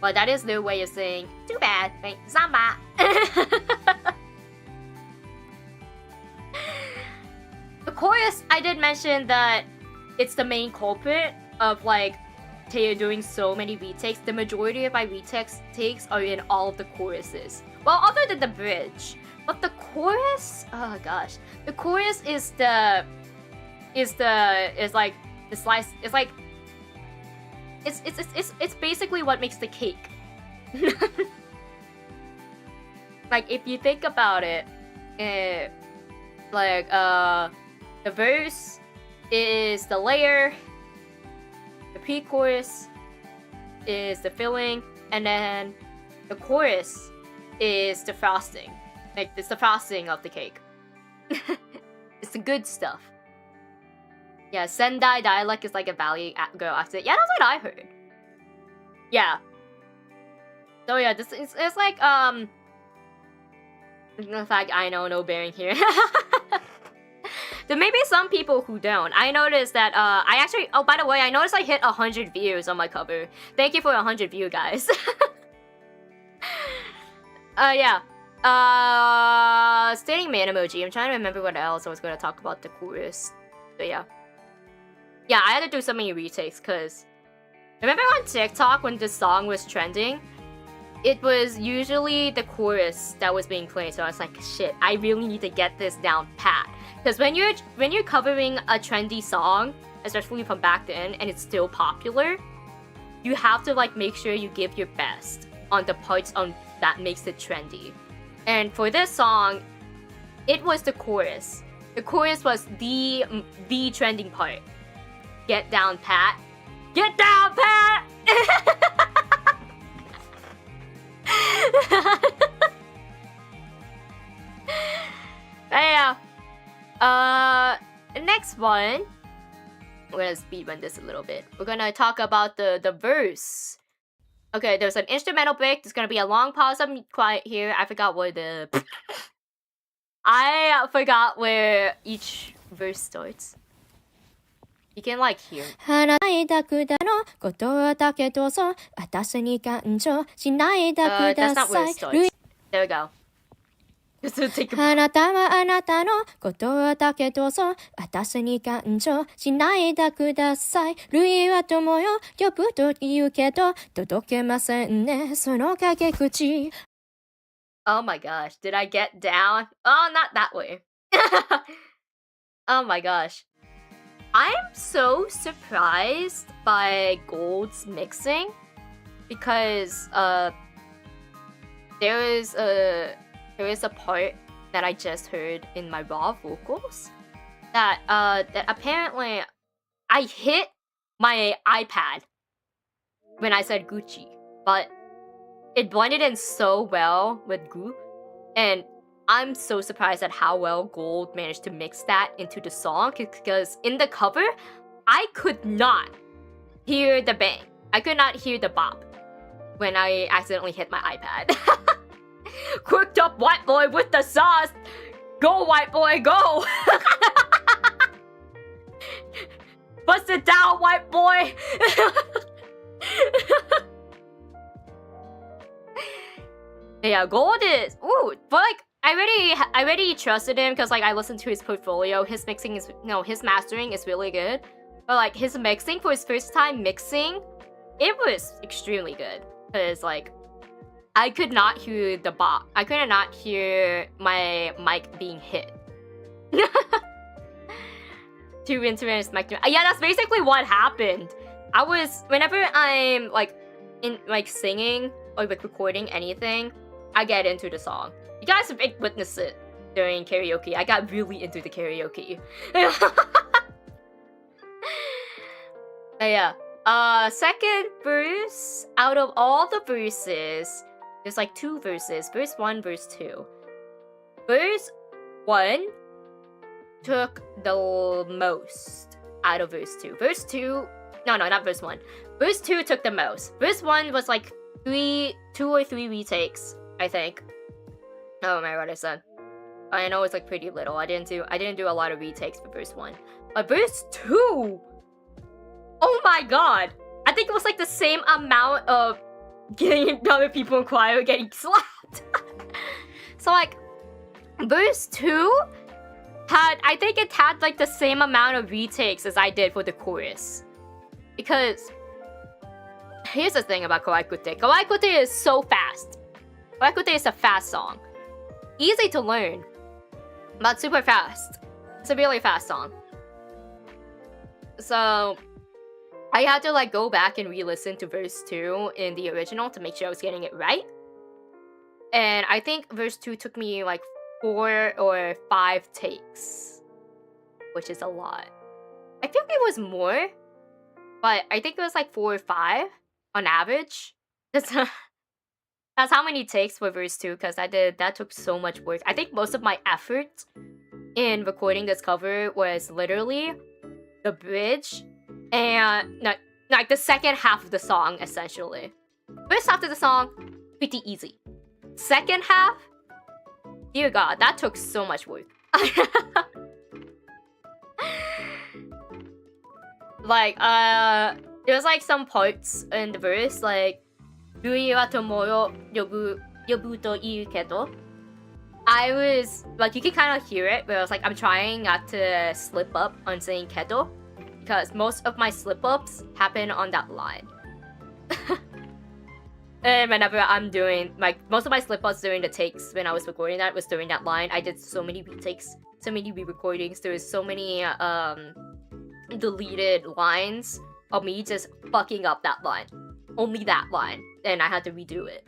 But that is their way of saying, too bad. Like, Zamba. The chorus, I did mention that it's the main culprit of, like, Teo doing so many retakes. The majority of my retakes are in all of the choruses. Well, other than the bridge. But the chorus, oh gosh. The chorus is like the slice, it's like it's basically what makes the cake. Like if you think about it, like the verse is the layer, the pre-chorus is the filling, and then the chorus is the frosting. Like, it's the frosting of the cake. It's the good stuff. Yeah, Sendai dialect is like a valley girl accent. Yeah, that's what I heard. Yeah. So yeah, this is it's like in fact, I know no bearing here. There may be some people who don't. I noticed that, I actually... Oh, by the way, I noticed I hit 100 views on my cover. Thank you for 100 views, guys. Yeah. Standing man emoji. I'm trying to remember what else I was going to talk about the chorus. But yeah. Yeah, I had to do so many retakes, because... Remember on TikTok when this song was trending? It was usually the chorus that was being played, so I was like, shit, I really need to get this down pat. Because when you're covering a trendy song, especially from back then, and it's still popular, you have to like make sure you give your best on the parts on that makes it trendy. And for this song, it was the chorus. The chorus was the trending part. Get down pat. Get down pat! Yeah. Next one, we're gonna speedrun this a little bit. We're gonna talk about the verse. Okay, there's an instrumental break. There's gonna be a long pause. I'm quiet here. I forgot where I forgot where each verse starts. You can like hear. That's not where it starts. There we go. Just to take a あなたはあなたのことだけどうぞ私に感情しないでください類は友よ呼ぶと言うけど届けませんねその陰口 Oh my gosh, did I get down? Oh, not that way. Oh my gosh. I'm so surprised by Gold's mixing because there is a part that I just heard in my raw vocals that apparently I hit my iPad when I said Gucci, but it blended in so well with Gu, and I'm so surprised at how well Gold managed to mix that into the song, because in the cover, I could not hear the bang. I could not hear the bop when I accidentally hit my iPad. Cooked up white boy with the sauce! Go, white boy, go! Bust it down, white boy! Yeah, Gold is... Ooh, but like, I already trusted him because like I listened to his portfolio. His mixing is... No, his mastering is really good. But like, his mixing for his first time mixing, it was extremely good. Because like, I could not hear the bop. I could not hear my mic being hit. 2 instruments mic. Yeah, that's basically what happened. Whenever I'm like in like singing or like recording anything, I get into the song. You guys have witnessed it during karaoke. I got really into the karaoke. But yeah. Second verse, out of all the verses, there's like 2 verses. Verse 1, verse 2. Verse 1 took the most out of verse 2. Verse 2... No, not verse 1. Verse 2 took the most. Verse 1 was like 2 or 3 retakes, I think. I don't remember what I said. I know it's like pretty little. I didn't do a lot of retakes for verse 1. But verse 2... Oh my god! I think it was like the same amount of getting other people in choir getting slapped. So like, verse 2 I think it had like the same amount of retakes as I did for the chorus. Because, here's the thing about Kawaikute. Kawaikute is so fast. Kawaikute is a fast song. Easy to learn, but super fast. It's a really fast song. So, I had to like go back and re-listen to verse 2 in the original to make sure I was getting it right. And I think verse 2 took me like 4 or 5 takes, which is a lot. I think it was more, but I think it was like 4 or 5 on average. That's how many takes for verse 2, because that took so much work. I think most of my effort in recording this cover was literally the bridge and like the second half of the song, essentially. First half of the song, pretty easy. Second half, dear god, that took so much work. Like, there's like some parts in the verse, like, Yui wa tomoro yobu to iu kedo. I was, like, you can kind of hear it, but I was like, I'm trying not to slip up on saying kedo, because most of my slip-ups happen on that line. And whenever I'm doing, like, most of my slip-ups during the takes when I was recording that was during that line. I did so many retakes, so many re-recordings. There was so many, deleted lines of me just fucking up that line. Only that line. And I had to redo it.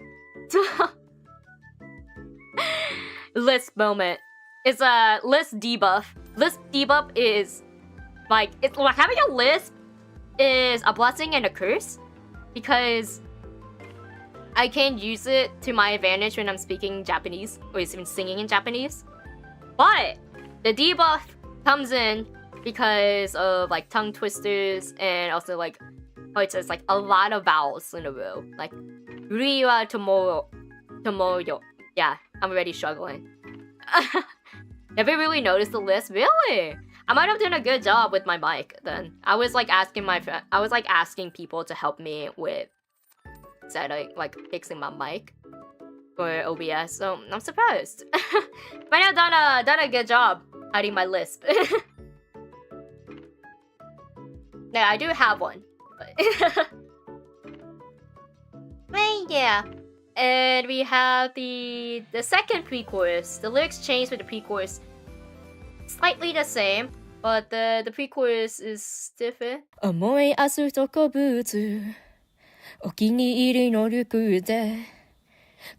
Lisp moment. It's a lisp debuff. Lisp debuff is like, it's like having a lisp is a blessing and a curse, because I can use it to my advantage when I'm speaking Japanese or even singing in Japanese. But the debuff comes in because of like tongue twisters and also like parts there's like a lot of vowels in a row. Like Yuri wa tomoro yo. Yeah, I'm already struggling. Never really noticed the list, really? I might have done a good job with my mic then. I was like asking people to help me with setting, like fixing my mic. for OBS, so I'm surprised. But I've done a good job hiding my lisp. Yeah, I do have one. But yeah. And we have the second pre-chorus. The lyrics change with the pre-chorus. Slightly the same, but the pre-chorus is different. 思い明日特物お気に入りの服で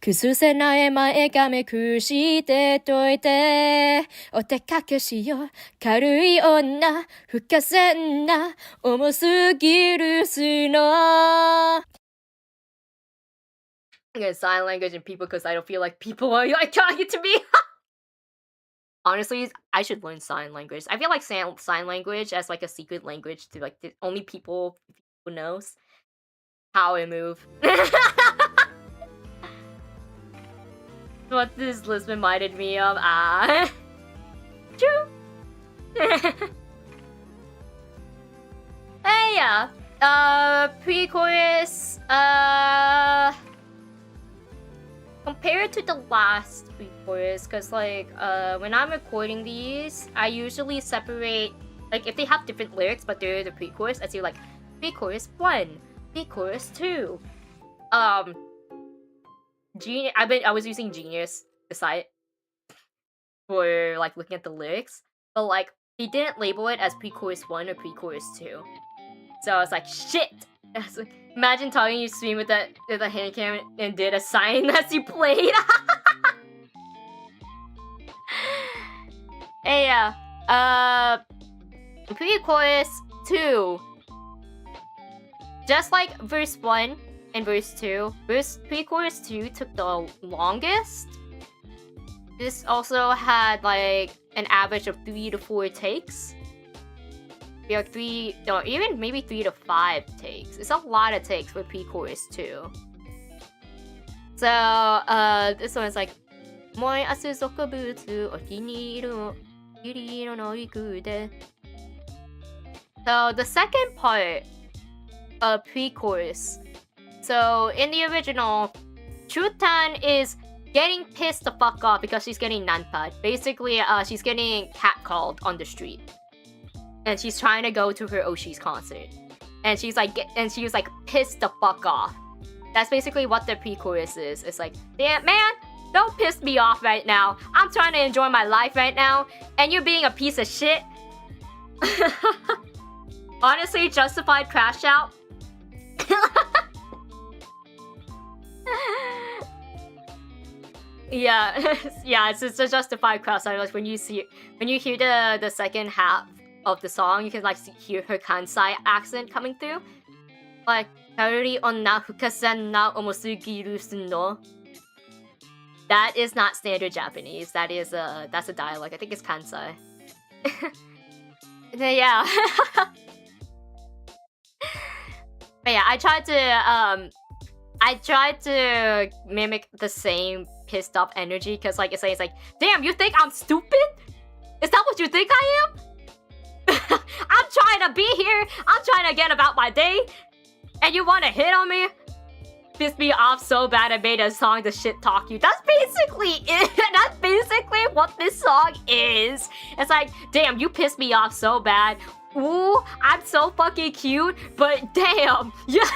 崩せない前髪くしてといてお手かけしよう軽い女不可戦な重すぎる素の I'm gonna sign language in people because I don't feel like people are like talking to me. Honestly, I should learn sign language. I feel like sign language as like a secret language to like the only people who knows how I move. What this list reminded me of, true. Hey, yeah, pre-chorus, compared to the last pre-chorus, because like when I'm recording these, I usually separate, like if they have different lyrics but they're the pre-chorus, I do like pre-chorus 1, pre-chorus 2. I was using Genius the site for like looking at the lyrics, but like they didn't label it as pre-chorus 1 or pre-chorus 2. So I was like, shit. I was like, imagine talking you stream with the hand cam and did a sign as you played. Hey, yeah. Pre-chorus 2. Just like verse 1 and verse 2, pre-chorus 2 took the longest. This also had like an average of 3 to 4 takes. Or even maybe 3 to 5 takes. It's a lot of takes for pre-chorus 2. So this one's like もう明日植物お気に入りの百合の肉で So the second part of pre-chorus. So in the original, Chutan is getting pissed the fuck off because she's getting nanpad. Basically, she's getting catcalled on the street. And she's trying to go to her Oshi's concert. And she was like pissed the fuck off. That's basically what the pre-chorus is. It's like, damn man, don't piss me off right now. I'm trying to enjoy my life right now, and you're being a piece of shit. Honestly, justified crash out. Yeah, yeah, it's a justified crash out. Like when you hear the second half of the song, you can like hear her Kansai accent coming through. Like, that is not standard Japanese. That's a dialect. I think it's Kansai. Yeah. But yeah, I tried to mimic the same pissed off energy because like it's like, damn, you think I'm stupid? Is that what you think I am? I'm trying to be here. I'm trying to get about my day, and you want to hit on me? Pissed me off so bad I made a song to shit talk you. That's basically it. That's basically what this song is. It's like, damn, you pissed me off so bad. Ooh, I'm so fucking cute, but damn, yeah.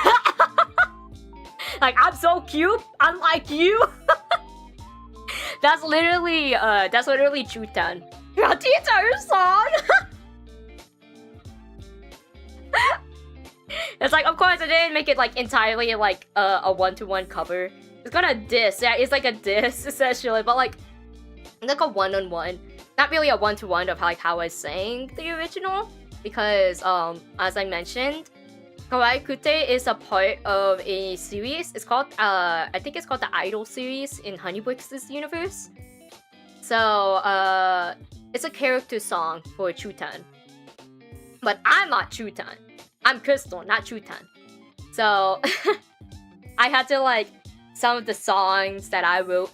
Like, I'm so cute, unlike you. That's literally Chutan. Your entire song. It's like, of course, I didn't make it like entirely like a one-to-one cover. It's gonna diss. Yeah, it's like a diss essentially, but like a one-on-one. Not really a one-to-one of like how I sang the original, because as I mentioned, Kawaii Kute is a part of a series. It's called I think it's called the Idol series in Honeybox's universe. So it's a character song for Chutan. But I'm not Chutan. I'm Crystal, not Chutan. So I had to like some of the songs that I wrote.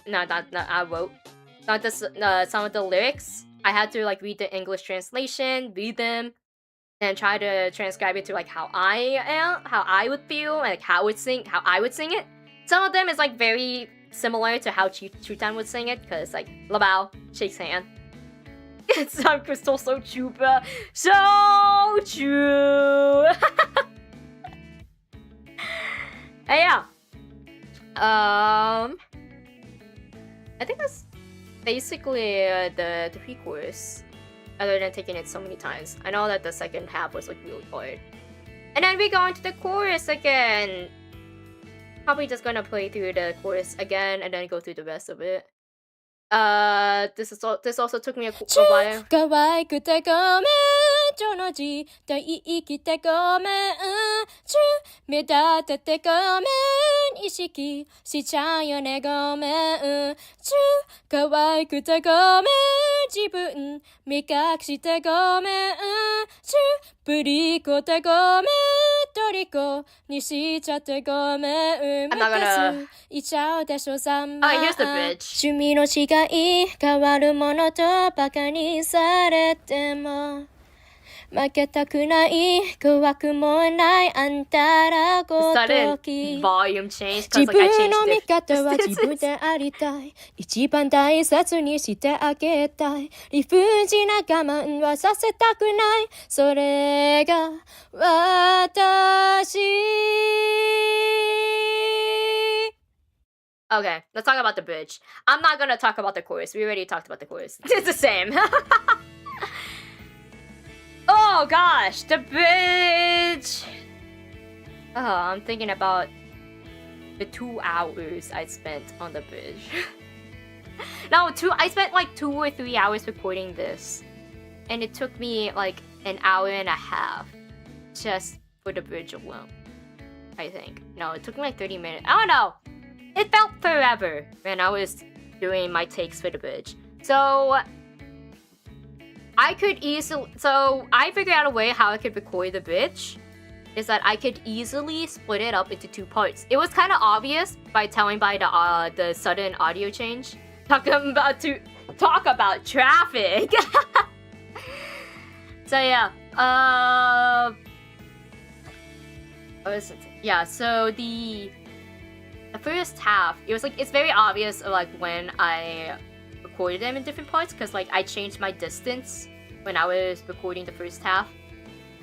Some of the lyrics. I had to like read the English translation, read them, and try to transcribe it to like how I would feel, like how I would sing it. Some of them is like very similar to how Chutan would sing it, because like Labao shakes hand. It's on Crystal, so true, bro. So true. Hey, yeah. I think that's basically the pre-chorus. Other than taking it so many times, I know that the second half was like really hard. And then we go into the chorus again. Probably just gonna play through the chorus again and then go through the rest of it. This also took me a while. 可愛くてごめんちょの字体生きてごめん目立ててごめん意識しちゃうよねごめん可愛くてごめん自分見隠してごめんぶりこてごめん虜にしちゃってごめん I'm not gonna... いちゃうでしょざん Oh, here's the bridge. 趣味の違い変わるものとバカにされても負けたくない怖くもないあんたらごとき volume change 自分の味方は自分でありたい一番大切にしてあげたい理不尽な我慢はさせたくないそれが私 Okay, let's talk about the bridge. I'm not gonna talk about the chorus. We already talked about the chorus. It's the same. Oh gosh, the bridge. Oh, I'm thinking about the 2 hours I spent on the bridge. No, I spent like 2 or 3 hours recording this. And it took me like an hour and a half just for the bridge alone, I think. No, it took me like 30 minutes. I don't know. It felt forever when I was doing my takes for the bridge. So I figured out a way how I could record the bridge is that I could easily split it up into 2 parts. It was kind of obvious by telling by the sudden audio change. Talk about traffic. So yeah, so the first half, it's very obvious like when I recorded them in different parts because like I changed my distance when I was recording the first half.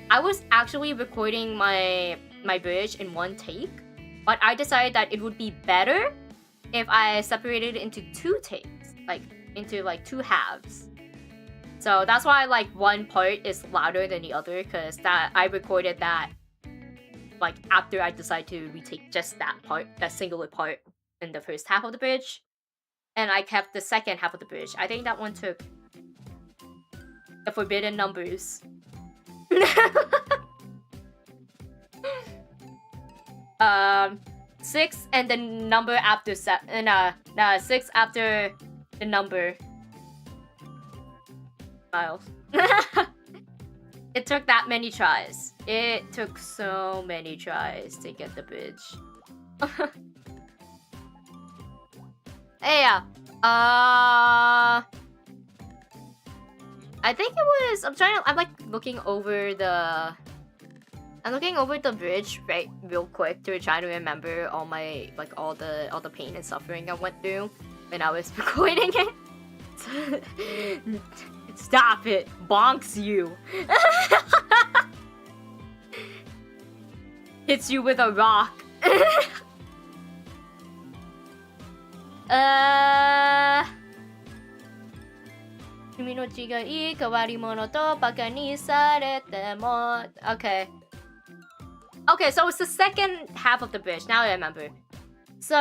I was actually recording my bridge in 1 take, but I decided that it would be better if I separated it into 2 takes, like into like 2 halves. So that's why like 1 part is louder than the other because I recorded that like after I decided to retake just that singular part in the first half of the bridge. And I kept the second half of the bridge. I think that one took the forbidden numbers. 6 and the number after 7. 6 after the number. Miles. It took that many tries. It took so many tries to get the bridge. Yeah. I think it was. I'm like looking over the bridge real quick to try to remember all my all the pain and suffering I went through when I was recording it. Stop it, bonks you. Hits you with a rock. 君の違い変わり者とバカにされても Okay, so it's the second half of the bridge. Now I remember. So,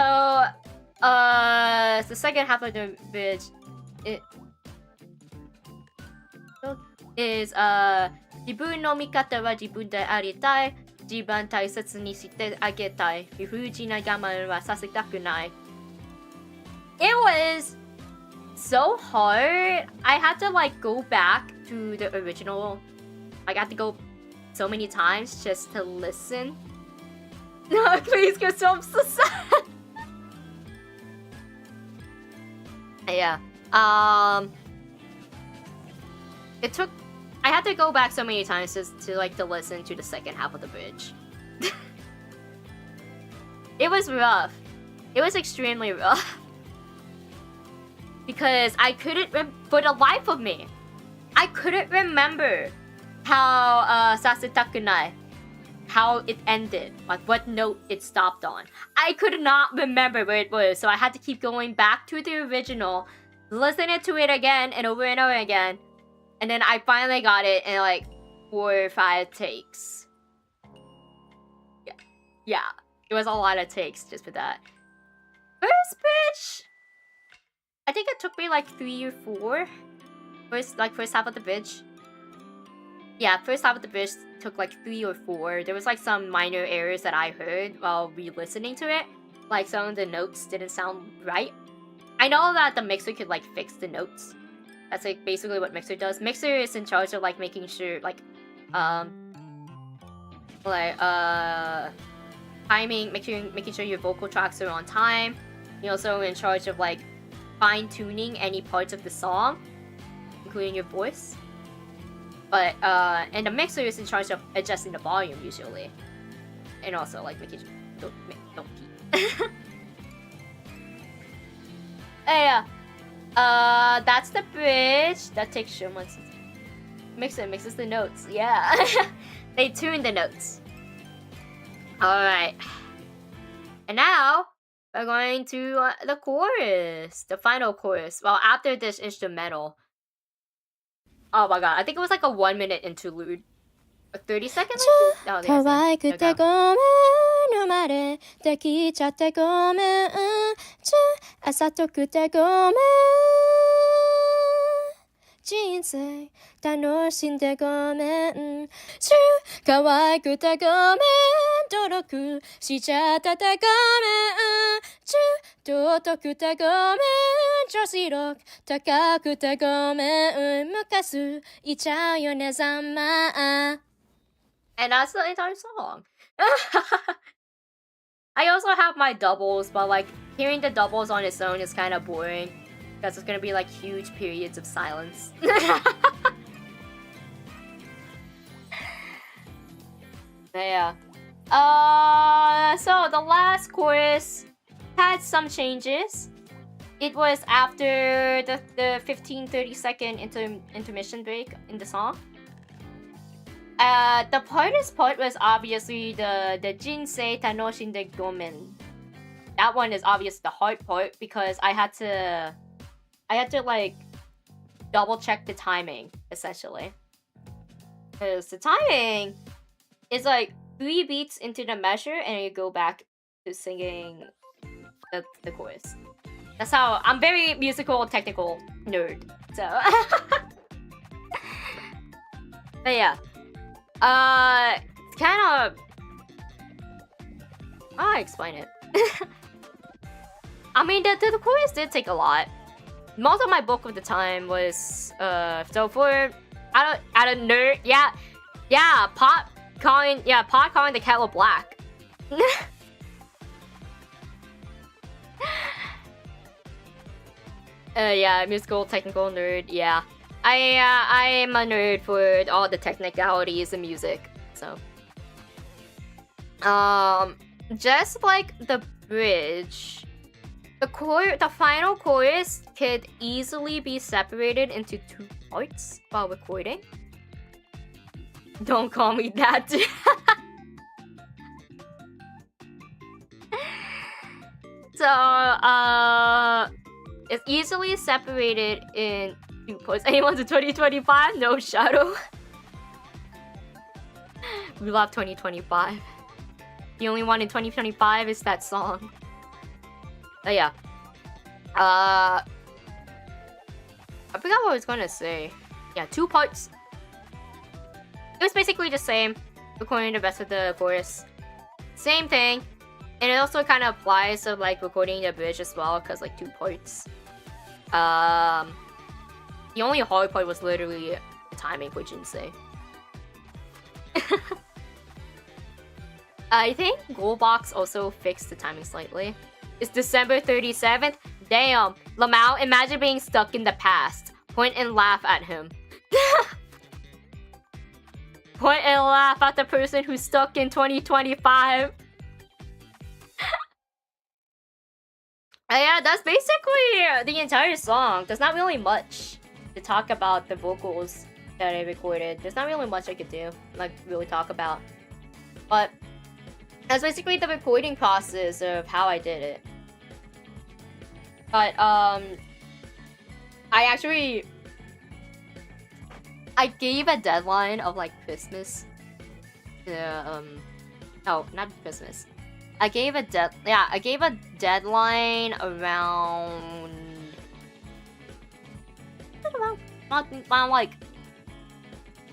it's the second half of the bridge. It is 自分の味方は自分でありたい自分大切にしてあげたい理不尽な我慢はさせたくない It was so hard. I had to like go back to the original. Like I had to go so many times just to listen. No, please, Crystal, I'm so sad. Yeah. I had to go back so many times just to listen to the second half of the bridge. It was rough. It was extremely rough. Because I couldn't, for the life of me, I couldn't remember how Sasetakunai, how it ended, like what note it stopped on. I could not remember where it was, so I had to keep going back to the original, listening to it again and over again, and then I finally got it in like 4 or 5 takes. Yeah, it was a lot of takes just for that. First bridge, I think it took me like 3 or 4. First half of the bridge. Yeah, first half of the bridge took like 3 or 4. There was like some minor errors that I heard while re-listening to it. Like some of the notes didn't sound right. I know that the mixer could like fix the notes. That's like basically what mixer does. Mixer is in charge of like making sure timing, making sure your vocal tracks are on time. You're also in charge of like fine-tuning any parts of the song, including your voice. But and the mixer is in charge of adjusting the volume usually, and also like making sure don't pee. Yeah. That's the bridge. That takes sure months. Mixes the notes. Yeah. They tune the notes. Alright. And now we're going to the chorus. The final chorus. Well, after this instrumental. Oh my god. I think it was like a 1-minute interlude. A 30-second? No, 可愛くてごめん生まれてきちゃってごめん朝とくてごめん人生楽しんでごめん可愛くてごめん努力しちゃっててごめん尊くてごめん女子力高くてごめん昔いちゃうよねざんま And that's the entire song. I also have my doubles, but like hearing the doubles on its own is kind of boring because it's gonna be like huge periods of silence. Yeah. So the last chorus had some changes. It was after the 15-30-second intermission break in the song. The hardest part was obviously the Jinsei Tanoshinde Gomen. That one is obviously the hard part because I had to like double check the timing essentially. Because the timing is like 3 beats into the measure and you go back to singing the chorus. That's how I'm very musical technical nerd. So but yeah. It's kind of... I'll explain it. I mean, the chorus did take a lot. Most of my book of the time was, so for... out of nerd, yeah, pot calling the kettle black. Yeah, musical technical nerd, yeah. I am a nerd for all the technicalities of music, so. Just like the bridge, the final chorus could easily be separated into 2 parts while recording. Don't call me that. So, it's easily separated in 2 parts. Anyone to 2025? No shadow. We love 2025. The only one in 2025 is that song. But yeah. I forgot what I was gonna say. Yeah, 2 parts. It was basically the same, recording the rest of the chorus. Same thing. And it also kind of applies to like recording the bridge as well, because like 2 parts. The only hard part was literally the timing for Jinsei. I think Goldbox also fixed the timing slightly. It's December 37th. Damn, Lamau, imagine being stuck in the past. Point and laugh at him. Point and laugh at the person who's stuck in 2025. Yeah, that's basically the entire song. There's not really much to talk about the vocals that I recorded. There's not really much I could do, like really talk about. But that's basically the recording process of how I did it. But I gave a deadline of like Christmas. No, not Christmas. I gave a deadline around like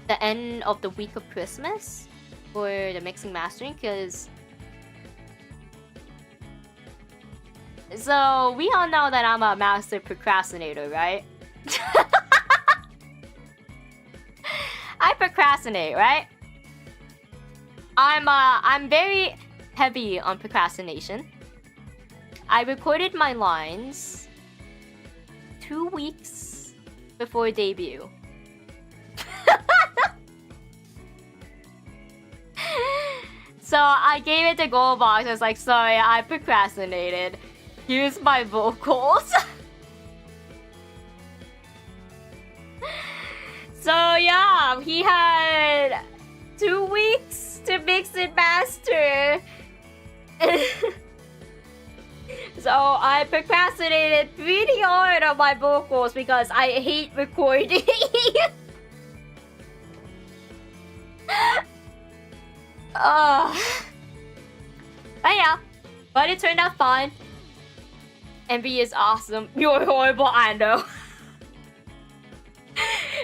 the end of the week of Christmas for the mixing mastering, because so we all know that I'm a master procrastinator, right? I procrastinate, right? I'm very heavy on procrastination. I recorded my lines 2 weeks before debut. So I gave it to Gold Box. I was like, sorry, I procrastinated. Here's my vocals. So yeah, he had 2 weeks to mix and master. So I procrastinated pretty hard on my vocals because I hate recording. But yeah, but it turned out fine. MV is awesome. You're horrible, I know.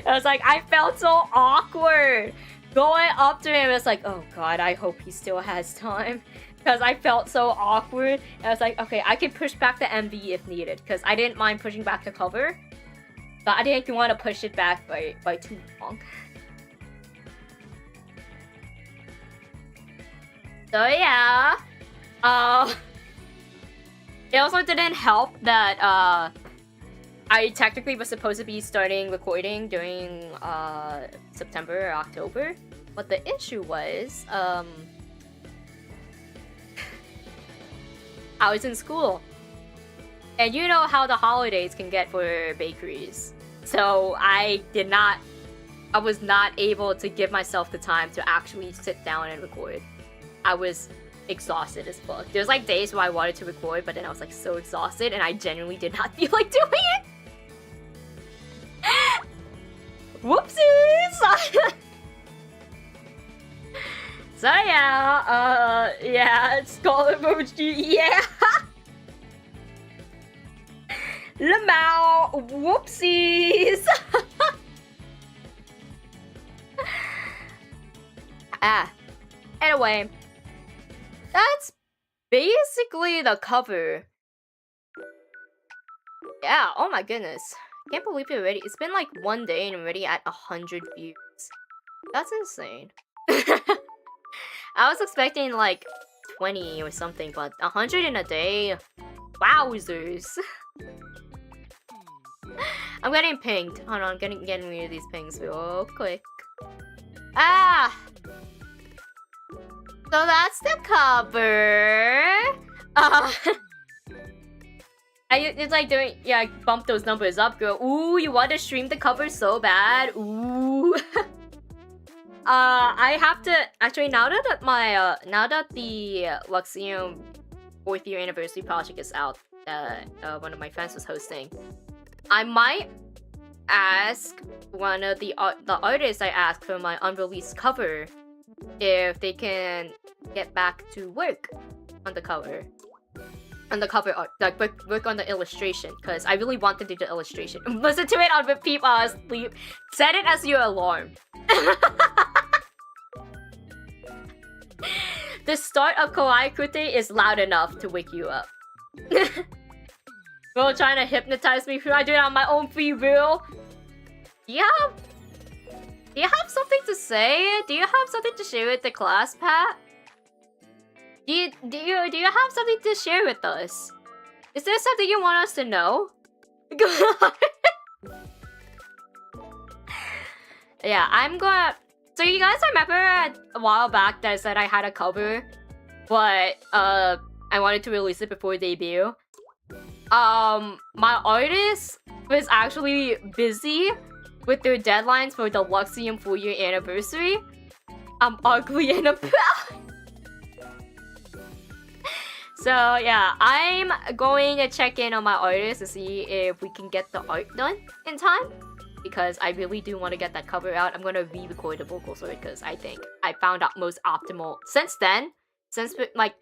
I was like, I felt so awkward going up to him. It's like, oh god, I hope he still has time, because I felt so awkward. And I was like, okay, I can push back the MV if needed, because I didn't mind pushing back the cover, but I didn't want to push it back by too long. So yeah, it also didn't help that I technically was supposed to be starting recording during September or October, but the issue was I was in school, and you know how the holidays can get for bakeries. So I was not able to give myself the time to actually sit down and record. I was exhausted as fuck. There's like days where I wanted to record, but then I was like so exhausted and I genuinely did not feel like doing it. Whoopsies! So yeah, yeah, skull emoji, yeah. Lamau, whoopsies. Anyway, that's basically the cover. Yeah, oh my goodness. Can't believe it already. It's been like 1 day and already at 100 views. That's insane. I was expecting like 20 or something, but 100 in a day? Wowzers. I'm getting pinged. Hold on, getting rid of these pings real quick. Ah! So that's the cover. It's like doing, yeah, bump those numbers up, girl. Ooh, you want to stream the cover so bad. Ooh. I have to actually, now that the Luxium 4th year anniversary project is out, that one of my friends was hosting, I might ask one of the artists I asked for my unreleased cover if they can get back to work on the cover. On the cover art, like work on the illustration, because I really want to do the illustration. Listen to it on repeat while I sleep. Set it as your alarm. The start of Kawaii Kute is loud enough to wake you up. Bro, trying to hypnotize me. Should I do it on my own free will? Do you have something to say? Do you have something to share with the class, Pat? Do you have something to share with us? Is there something you want us to know? Yeah, I'm gonna... So you guys remember a while back that I said I had a cover, but I wanted to release it before debut? my artist was actually busy with their deadlines for the Luxium full year anniversary. I'm ugly and a proud. So yeah, I'm going to check in on my artist to see if we can get the art done in time, because I really do want to get that cover out. I'm gonna re-record the vocals for it because I think I found out most optimal since then. Since like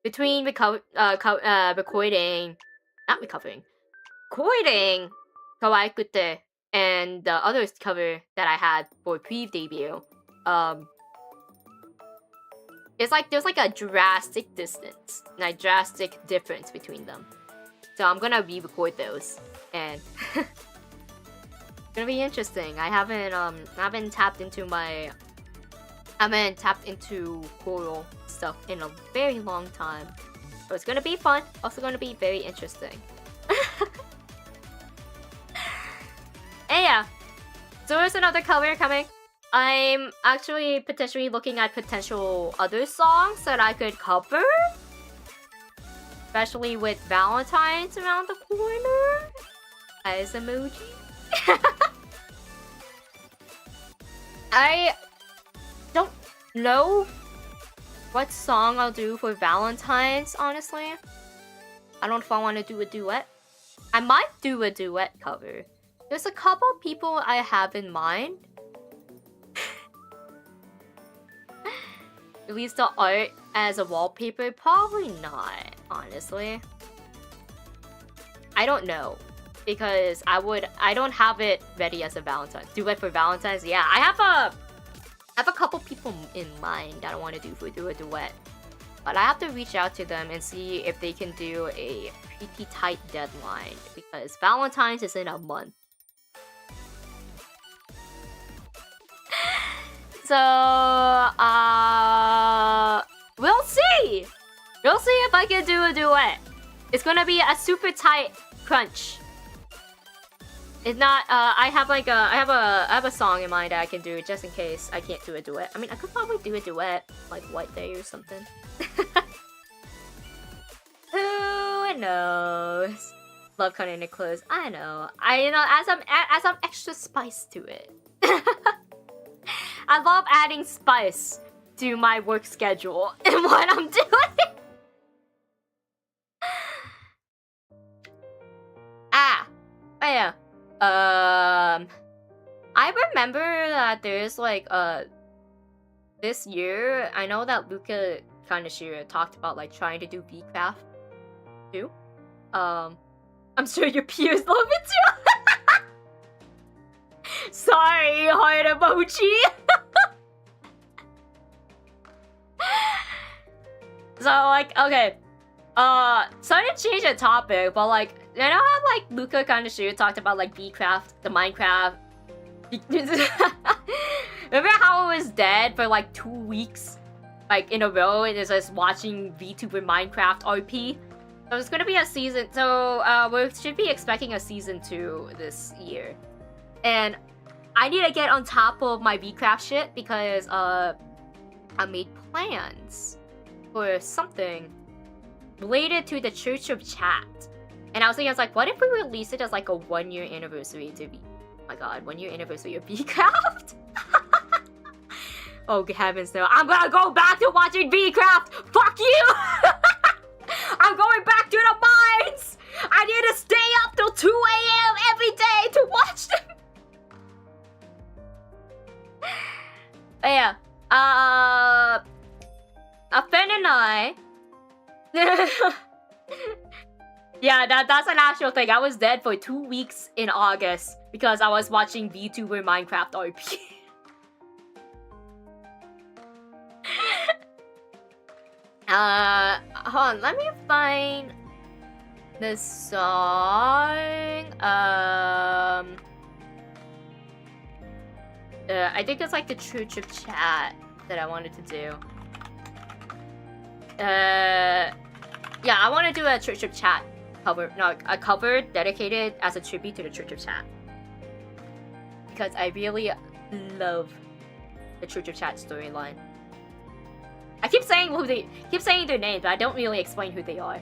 between recording Kawaii Kute and the other cover that I had for pre-debut, it's like there's like a drastic distance, like drastic difference between them. So I'm gonna re-record those, and it's gonna be interesting. I haven't tapped into choral stuff in a very long time. So it's gonna be fun. Also gonna be very interesting. And yeah, so there's another cover coming. I'm actually potentially looking at potential other songs that I could cover, especially with Valentine's around the corner as emoji. I don't know what song I'll do for Valentine's, honestly. I don't know if I want to do a duet. I might do a duet cover. There's a couple people I have in mind. Release the art as a wallpaper? Probably not, honestly. I don't know. Because I don't have it ready as a Valentine's. Duet for Valentine's? Yeah, I have a couple people in mind that I want to do a duet. But I have to reach out to them and see if they can do a pretty tight deadline. Because Valentine's is in a month. So, we'll see! We'll see if I can do a duet. It's gonna be a super tight crunch. It's not, I have a song in mind that I can do just in case I can't do a duet. I mean, I could probably do a duet, like White Day or something. Who knows? Love cutting it close. I know. Add some extra spice to it. I love adding spice to my work schedule and what I'm doing. Oh yeah. I remember that there's like this year, I know that Luca Kaneshiro talked about like trying to do V-Craft too. I'm sure your peers love it too. Sorry, heart emoji. So like, okay, sorry to change the topic, but like, you know how like Luca Kaneshiro talked about like V-Craft, the Minecraft. Remember how it was dead for like 2 weeks, like in a row, and it's just watching VTuber Minecraft RP. So it's gonna be a season. So we should be expecting a season 2 this year, and I need to get on top of my V-Craft shit because I made plans for something related to the Church of Chat. And I was thinking, I was like, what if we release it as like a 1-year anniversary to be... Oh my god, 1-year anniversary of V-Craft? Oh heavens no. I'm gonna go back to watching V-Craft! Fuck you! I'm going back to the mines! I need to stay up till 2 AM every day to watch them! But yeah, a friend and I... Yeah, that's an actual thing. I was dead for 2 weeks in August because I was watching VTuber Minecraft RP. Hold on, let me find this song. I think it's like the Church of Chat that I wanted to do. Yeah, I want to do a Church of Chat cover. No, a cover dedicated as a tribute to the Church of Chat. Because I really love the Church of Chat storyline. I keep saying their names, but I don't really explain who they are.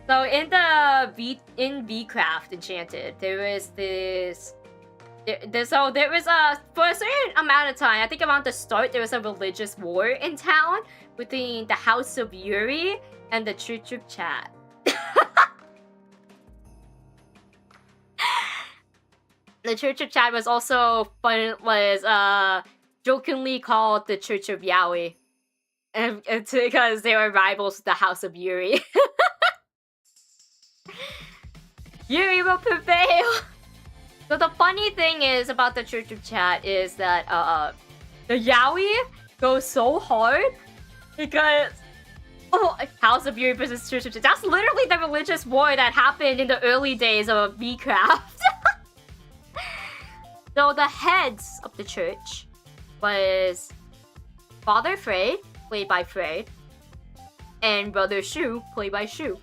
So in Vcraft Enchanted, there was this. So there was for a certain amount of time, I think around the start, there was a religious war in town between the House of Yuri and the Church of Chat. The Church of Chat was also jokingly called the Church of Yaoi, and it's because they were rivals with the House of Yuri. Yuri will prevail. So the funny thing is about the Church of Chat is that the Yaoi goes so hard because House of Yuri versus Church of Chat. That's literally the religious war that happened in the early days of Vcraft. So the heads of the church was Father Frey, played by Frey, and Brother Shu, played by Shu.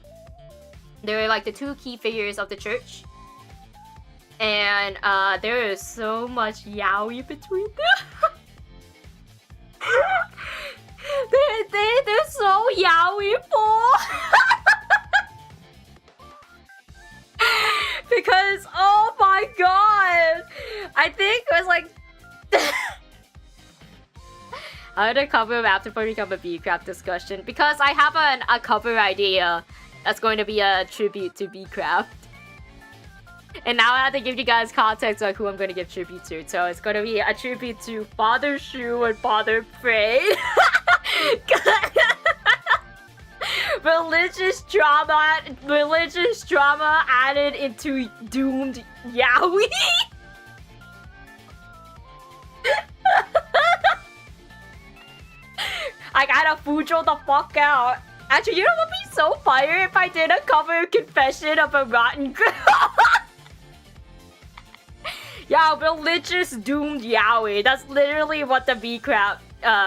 They were like the two key figures of the church. And there is so much yaoi between them. They're so yaoi-ful. Because, oh my god, I think it was like... I'm gonna cover AFTERPARTY become a Vcraft discussion because I have a cover idea that's going to be a tribute to Vcraft. And now I have to give you guys context on who I'm going to give tribute to. So it's going to be a tribute to Father Shu and Father Frey. Religious drama added into doomed yaoi. I gotta fujo the fuck out. Actually, you know what would be so fire if I did a cover confession of a rotten girl? Yeah, religious doomed yaoi. That's literally what the Vcraft,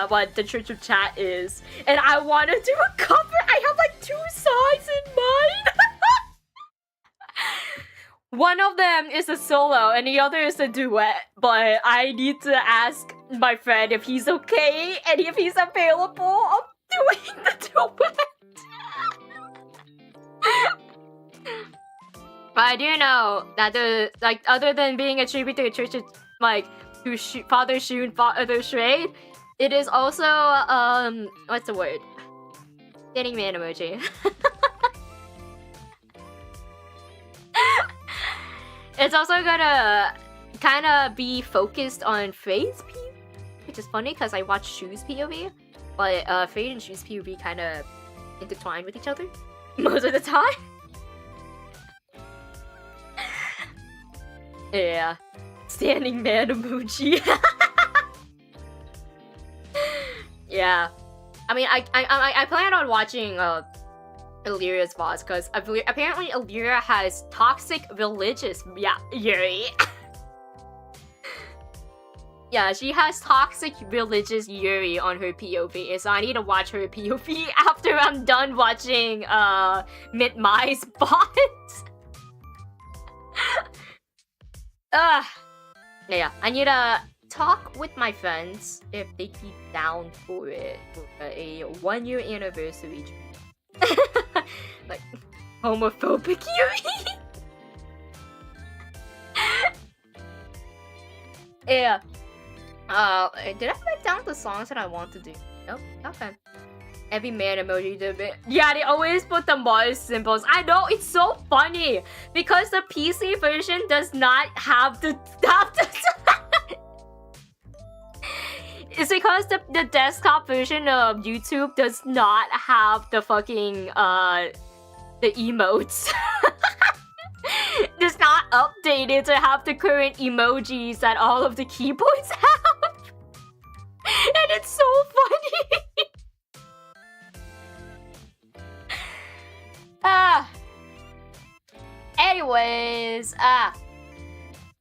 what the Church of Chat is. And I want to do a cover. I have like 2 songs in mind. One of them is a solo and the other is a duet. But I need to ask my friend if he's okay and if he's available of doing the duet. But I do know that the other than being a tribute to a church, to Father Shu and Father Shui, it is also what's the word? Standing man emoji. It's also gonna kind of be focused on Frey's POV, which is funny because I watch Shu's POV, but Frey and Shu's POV kind of intertwined with each other most of the time. Yeah, standing man emoji. Yeah, I mean, I plan on watching Illyria's VODs because apparently Illyria has toxic religious Yuri. Yeah, she has toxic religious Yuri on her POV, so I need to watch her POV after I'm done watching Mitmai's VODs. Yeah, I need to talk with my friends if they keep down for it for a 1-year anniversary. Like, homophobic Yuri. Yeah. Did I write down the songs that I want to do? Nope. Okay. Every man emoji did it. Yeah, they always put the Mars symbols. I know, it's so funny because the PC version does not have the It's because the desktop version of YouTube does not have the fucking the emotes. It's not updated to have the current emojis that all of the keyboards have. And it's so funny. Anyways, I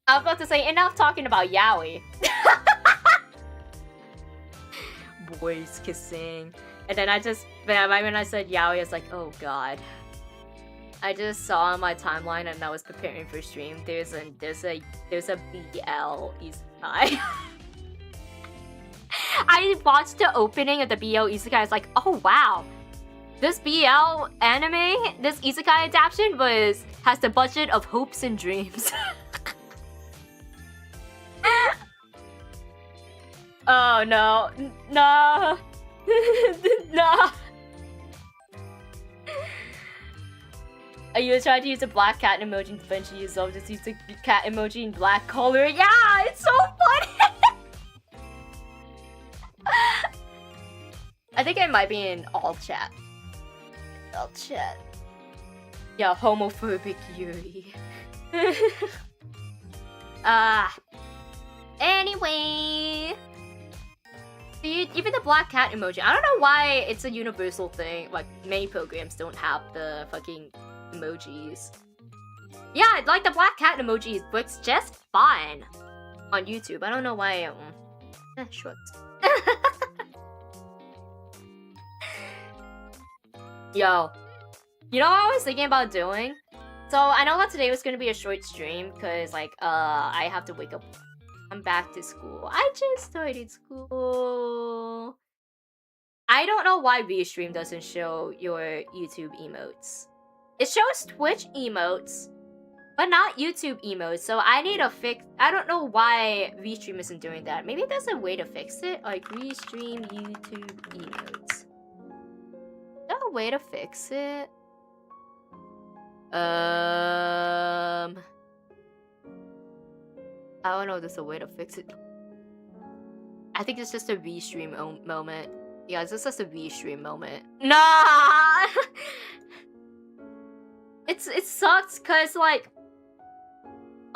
was about to say, enough talking about yaoi. Boys kissing. And then when I said yaoi, I was like, oh god. I just saw on my timeline and I was preparing for stream, there's a BL isekai. I watched the opening of the BL isekai, I was like, oh wow. This BL anime, this isekai adaptation has the budget of hopes and dreams. Oh no, no, no. Are you trying to use a black cat emoji in French yourself? Just use the cat emoji in black color. Yeah, it's so funny. I think it might be in all chat. All chat. Yeah, homophobic Yuri. Anyway. Even the black cat emoji. I don't know why it's a universal thing. Like, many programs don't have the fucking emojis. Yeah, like the black cat emoji works just fine on YouTube. I don't know why. Short. Yo, you know what I was thinking about doing? So I know that today was gonna be a short stream because like I have to wake up. I'm back to school. I just started school. I don't know why VStream doesn't show your YouTube emotes. It shows Twitch emotes, but not YouTube emotes. So I need to fix. I don't know why VStream isn't doing that. Maybe there's a way to fix it, like VStream YouTube emotes. Is there a way to fix it? I don't know if there's a way to fix it. I think it's just a VStream moment. Yeah, it's just a VStream moment. Nah! It sucks because, like,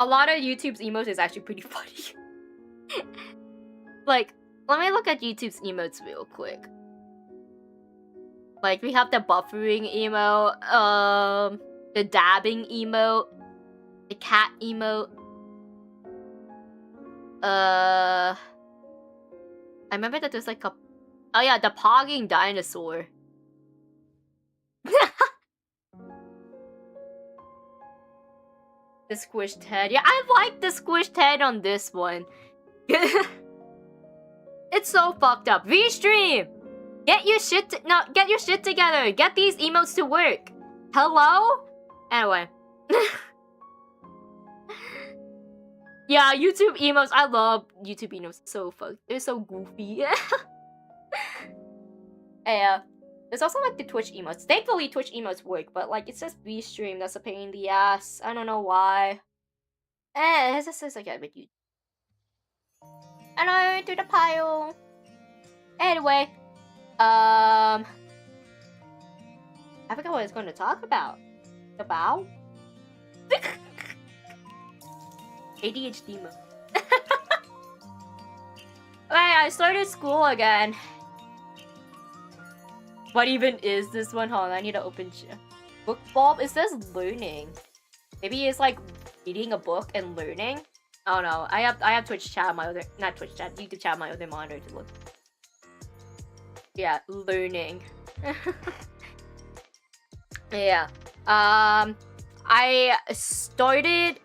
a lot of YouTube's emotes is actually pretty funny. Like, let me look at YouTube's emotes real quick. Like, we have the buffering emote, the dabbing emote, the cat emote. I remember that there's like a... Oh yeah, the pogging dinosaur. The squished head. Yeah, I like the squished head on this one. It's so fucked up. VStream! Get your shit together. Get these emotes to work. Hello? Anyway. Yeah, YouTube emotes. I love YouTube emotes. So fucked. They're so goofy. Yeah. There's also like the Twitch emotes. Thankfully, Twitch emotes work, but like it's just VStream that's a pain in the ass. I don't know why. It's just like with you. Hello to the pile. Anyway, I forgot what I was going to talk about. The bow. ADHD mode. Okay, I started school again. What even is this one? Hold on, I need to open book bulb. It says learning. Maybe it's like reading a book and learning. I don't know. I have Twitch chat on my other, not Twitch chat, YouTube chat on my other monitor to look. Yeah, learning. Yeah. I started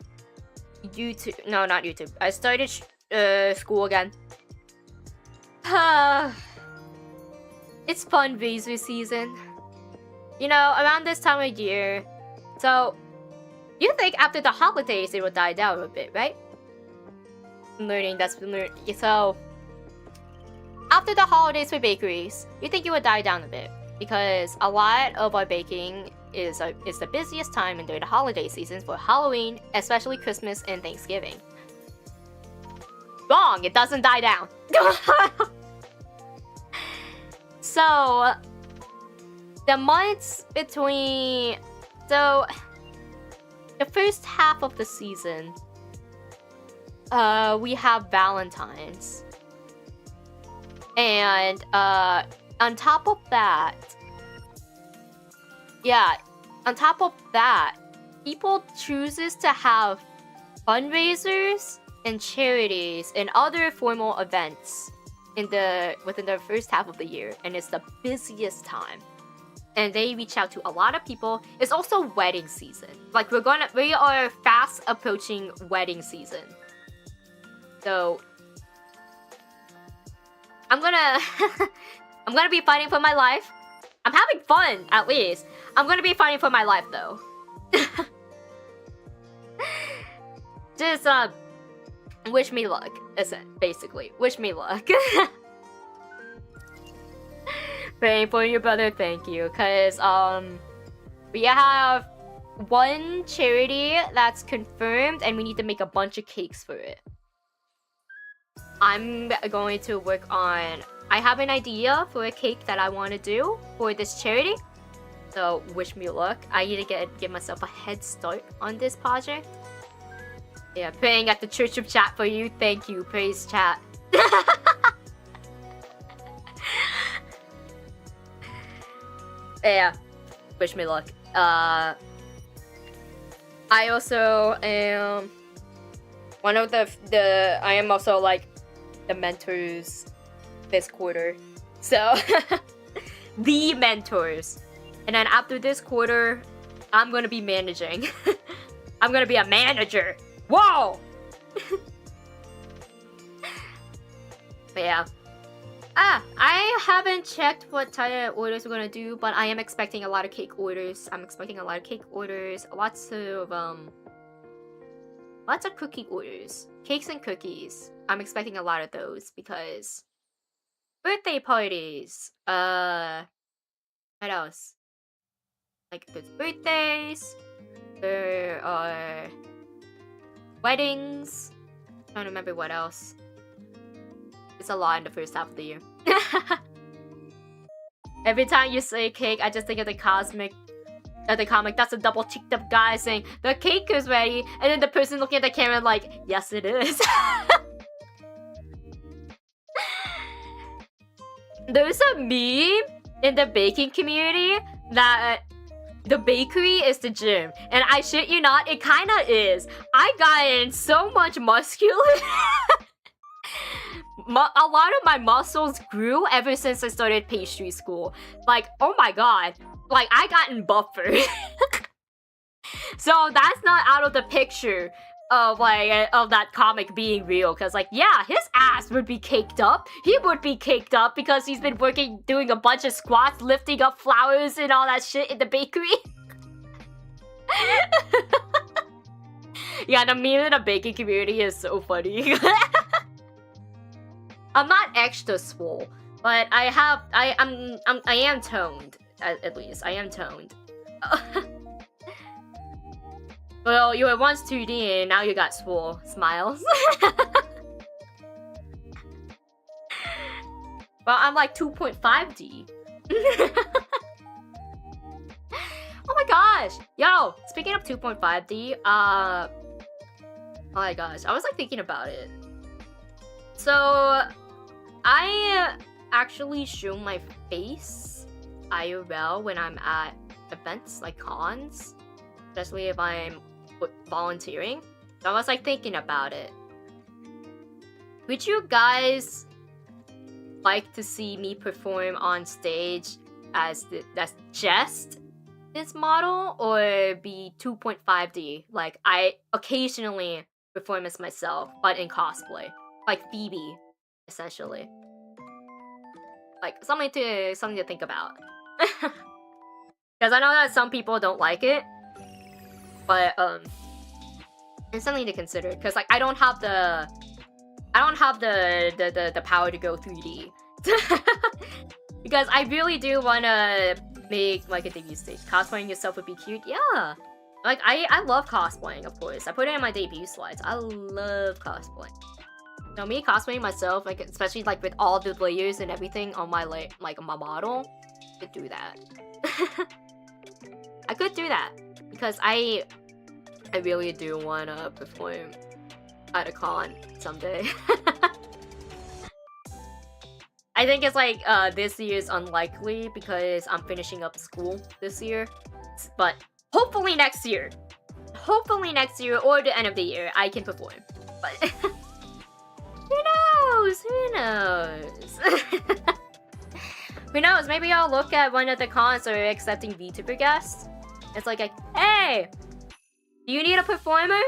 YouTube. No, not YouTube. I started school again. It's fundraiser season. You know, around this time of year. So, you think after the holidays it will die down a bit, right? Learning, that's so. After the holidays for bakeries, you think it would die down a bit because a lot of our baking is the busiest time during the holiday seasons for Halloween, especially Christmas and Thanksgiving. Wrong, it doesn't die down. So, the months between... So, the first half of the season, we have Valentine's. And, on top of that... Yeah, on top of that, people chooses to have fundraisers and charities and other formal events within the first half of the year, and it's the busiest time. And they reach out to a lot of people. It's also wedding season. Like we are fast approaching wedding season. So I'm gonna be fighting for my life. I'm I'm having fun, at least. I'm gonna be fighting for my life, though. Just, wish me luck, basically. Wish me luck. Praying for your brother, thank you. Cause, we have one charity that's confirmed, and we need to make a bunch of cakes for it. I'm going to work on... I have an idea for a cake that I want to do for this charity. So, wish me luck. I need to give myself a head start on this project. Yeah, praying at the Church of Chat for you. Thank you. Praise chat. Yeah. Wish me luck. I also am one of the I am also like the mentors this quarter. So the mentors. And then after this quarter, I'm gonna be managing. I'm gonna be a manager. Whoa! But yeah. I haven't checked what type of orders we're gonna do, but I am expecting a lot of cake orders. Lots of cookie orders. Cakes and cookies. I'm expecting a lot of those because birthday parties. What else? Like there's birthdays. There are weddings. I don't remember what else. It's a lot in the first half of the year. Every time you say cake, I just think of the comic. That's a double cheeked up guy saying the cake is ready, and then the person looking at the camera like, yes it is. There's a meme in the baking community that the bakery is the gym, and I shit you not, it kinda is. I got in so much muscular. A lot of my muscles grew ever since I started pastry school. Like, oh my god. Like, I gotten buffer. So that's not out of the picture of like of that comic being real. Cause like, yeah, his ass would be caked up. He would be caked up because he's been doing a bunch of squats, lifting up flowers and all that shit in the bakery. Yeah, the meme in the baking community is so funny. I'm not extra swole, but I am toned, at least. I am toned. Well, you were once 2D and now you got swole. Smiles. Well, I'm like 2.5D. Oh my gosh! Yo, speaking of 2.5D, oh my gosh, I was like thinking about it. So, I actually show my face IRL when I'm at events like cons, especially if I'm volunteering. So I was like thinking about it. Would you guys like to see me perform on stage as just this model, or be 2.5D? Like I occasionally perform as myself, but in cosplay. Like Phoebe, essentially. Like something to think about. Because I know that some people don't like it, but it's something to consider. Because like I don't have the power to go 3D. Because I really do want to make like a debut stage. Cosplaying yourself would be cute. Yeah. Like I love cosplaying, of course. I put it in my debut slides. I love cosplaying. So me cosplaying myself, like especially like with all the layers and everything on my like my model, I could do that. I could do that because I really do want to perform at a con someday. I think it's like this year is unlikely because I'm finishing up school this year, but hopefully next year or the end of the year I can perform. But Who knows? Who knows? Maybe I'll look at one of the cons or accepting VTuber guests. It's like, hey, do you need a performer?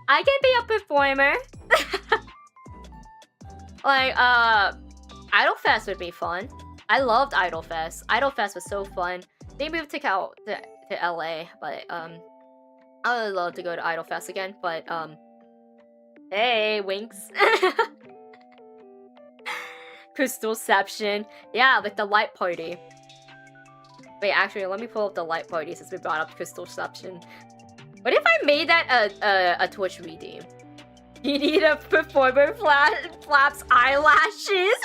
I can be a performer. Like, Idolfest would be fun. I loved Idol Fest. Idol Fest was so fun. They moved to LA, but I would love to go to Idol Fest again. But hey, winks. Crystalception. Yeah, like the light party. Wait, actually, let me pull up the light party since we brought up Crystalception. What if I made that a Twitch redeem? You need a performer flaps eyelashes.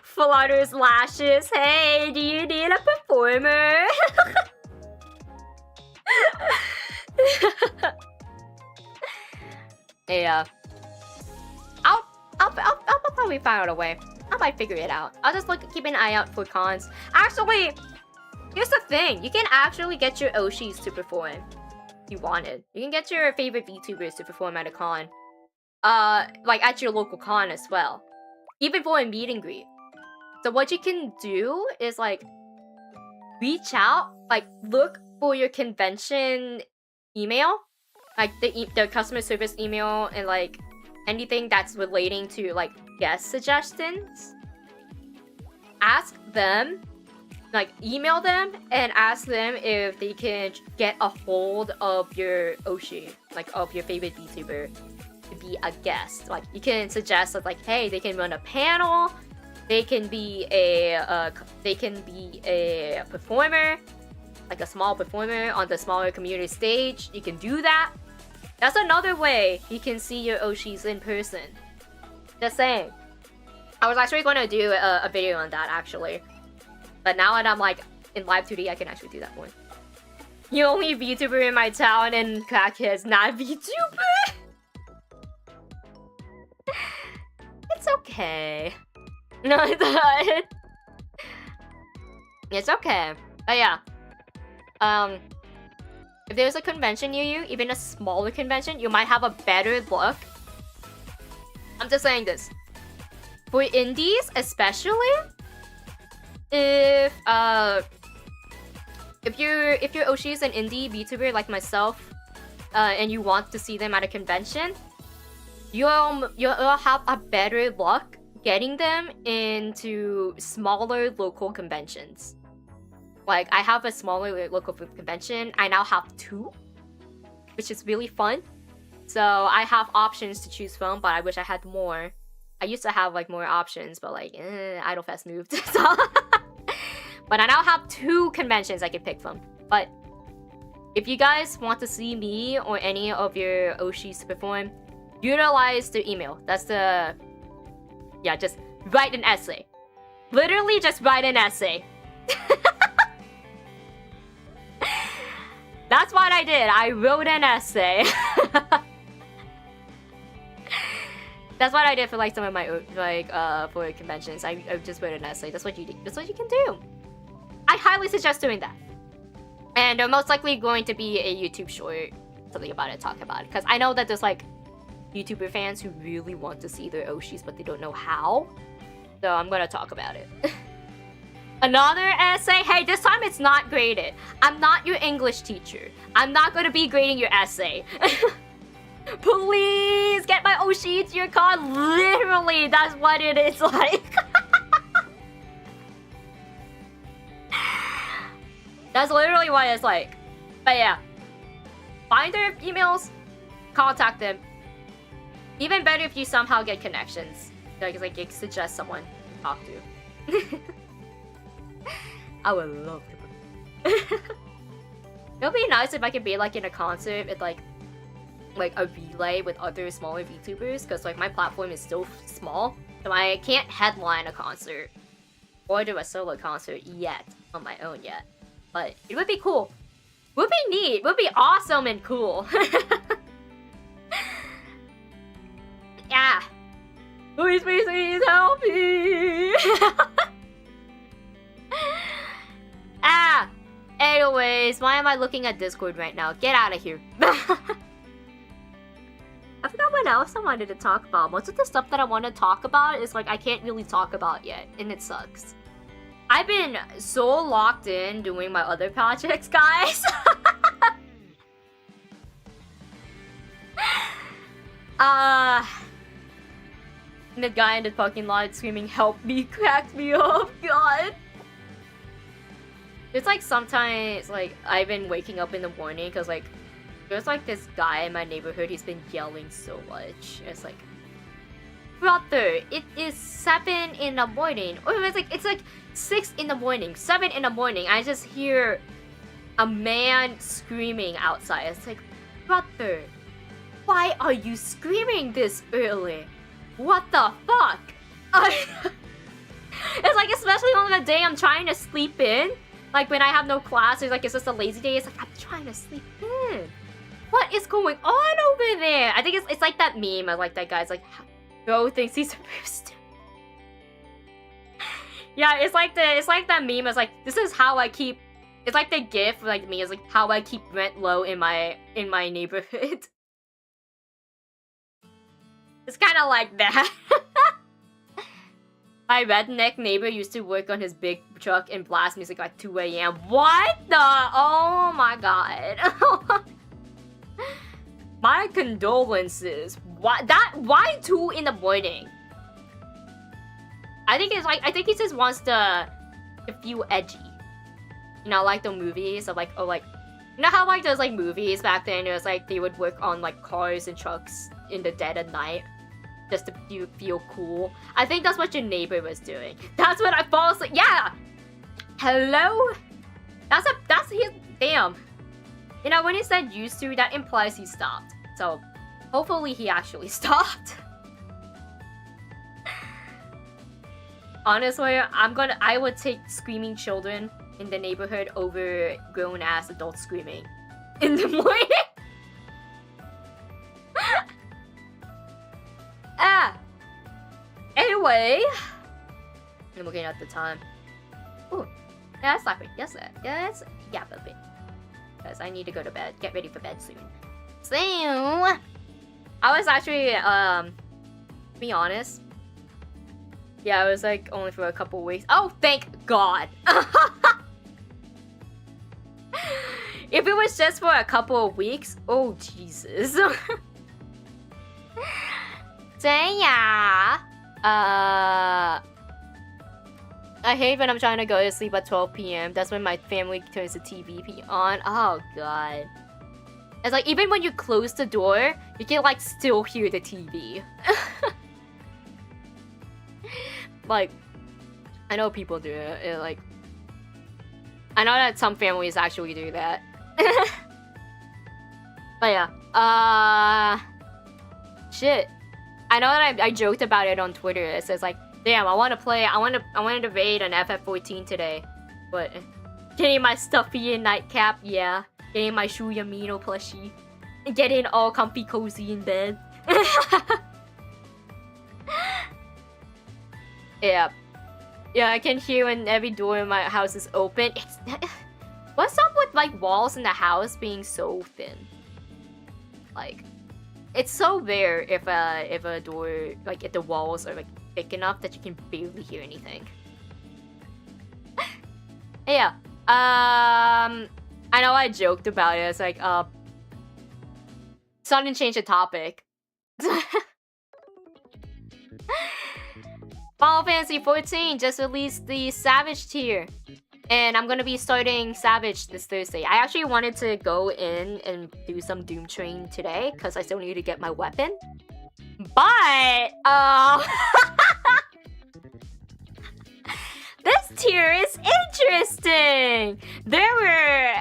Flutters lashes. Hey, do you need a performer? Yeah. I'll probably find out a way. I might figure it out. I'll just keep an eye out for cons. Actually, here's the thing. You can actually get your Oshis to perform. If you wanted. You can get your favorite VTubers to perform at a con. Like at your local con as well. Even for a meet and greet. So what you can do is like reach out, like look for your convention email, like the customer service email, and like anything that's relating to like guest suggestions. Ask them, like email them and ask them if they can get a hold of your Oshi, like of your favorite VTuber, to be a guest. Like you can suggest that, like, hey, they can run a panel. They can be a performer, like a small performer on the smaller community stage. You can do that. That's another way you can see your Oshis in person. Just saying. I was actually going to do a video on that actually, but now that I'm like in Live 2D, I can actually do that one. You only VTuber in my town, and Crackhead's not VTuber. It's okay. No, it's not. It's okay. But yeah. If there's a convention near you, even a smaller convention, you might have a better luck. I'm just saying this. For indies, especially, if your Oshi is an indie VTuber like myself, and you want to see them at a convention, you'll have a better luck getting them into smaller local conventions. Like, I have a smaller local convention. I now have 2, which is really fun. So I have options to choose from, but I wish I had more. I used to have like more options, but like, Idolfest moved. So but I now have 2 conventions I can pick from. But if you guys want to see me or any of your Oshis perform, utilize the email. That's the... Yeah, just write an essay. Literally just write an essay. That's what I did. I wrote an essay. That's what I did for like some of my for conventions. I just wrote an essay. That's what you do. That's what you can do. I highly suggest doing that. And they're most likely going to be a YouTube short, something about it, talk about it. Because I know that there's like YouTuber fans who really want to see their Oshis, but they don't know how. So I'm gonna talk about it. Another essay? Hey, this time it's not graded. I'm not your English teacher. I'm not gonna be grading your essay. Please get my Oshi to your con. Literally, that's what it is like. That's literally what it's like. But yeah, find their emails, contact them. Even better if you somehow get connections. Like you suggest someone to talk to. I would love to. It would be nice if I could be like in a concert with like a relay with other smaller VTubers, because like my platform is still small, so I can't headline a concert or do a solo concert yet on my own yet. But it would be cool. Would be neat. Would be awesome and cool. Yeah. Please, please, please help me. Ah. Anyways, why am I looking at Discord right now? Get out of here. I forgot what else I wanted to talk about. Most of the stuff that I want to talk about is like I can't really talk about yet, and it sucks. I've been so locked in doing my other projects, guys. And the guy in the parking lot screaming, "Help me," cracked me up. God. It's like sometimes, like, I've been waking up in the morning because, like, there's like this guy in my neighborhood, he's been yelling so much. It's like, brother, it is 7 in the morning. Or it's like 6 in the morning, 7 in the morning. I just hear a man screaming outside. It's like, brother, why are you screaming this early? What the fuck? It's like, especially on the day I'm trying to sleep in. Like when I have no class, it's like it's just a lazy day. It's like, I'm trying to sleep in. What is going on over there? I think it's like that meme of like that guy's like, bro thinks he's supposed to. Yeah, it's like that meme. It's like, this is how I keep. It's like the gif like me. It's like how I keep rent low in my neighborhood. It's kind of like that. My redneck neighbor used to work on his big truck and blast music like 2 a.m. What the? Oh my god. My condolences. Why 2 in the morning? I think he just wants to feel edgy. You know, like the movies of like, oh, like, you know how like those like movies back then, it was like they would work on like cars and trucks in the dead of night just to feel cool. I think that's what your neighbor was doing. That's what I fall asleep. Yeah. Hello. That's his. Damn. You know, when he said used to, that implies he stopped. So hopefully he actually stopped. Honestly, I would take screaming children in the neighborhood over grown-ass adults screaming in the morning. Anyway, I'm looking at the time. Ooh, that's like yes, yeah, a bit. Because I need to go to bed, get ready for bed soon. So, I was actually, to be honest, yeah, I was like only for a couple weeks. Oh, thank God! If it was just for a couple of weeks, oh Jesus. So yeah, I hate when I'm trying to go to sleep at 12 p.m. That's when my family turns the TV on. Oh God. It's like even when you close the door, you can like still hear the TV. Like, I know people do it. Like, I know that some families actually do that. But yeah, shit. I know that I joked about it on Twitter. It says like, damn, I wanted to raid an FF14 today, but getting my stuffy and nightcap, yeah, getting my Shuyamino plushie, and getting all comfy cozy in bed. Yeah, I can hear when every door in my house is open. What's up with like walls in the house being so thin? Like, it's so rare if a door, like if the walls are like thick enough that you can barely hear anything. Yeah, I know I joked about it. It's like, sudden change the topic. Final Fantasy 14 just released the Savage tier. And I'm gonna be starting Savage this Thursday. I actually wanted to go in and do some Doom Train today, because I still need to get my weapon. But, this tier is interesting! There were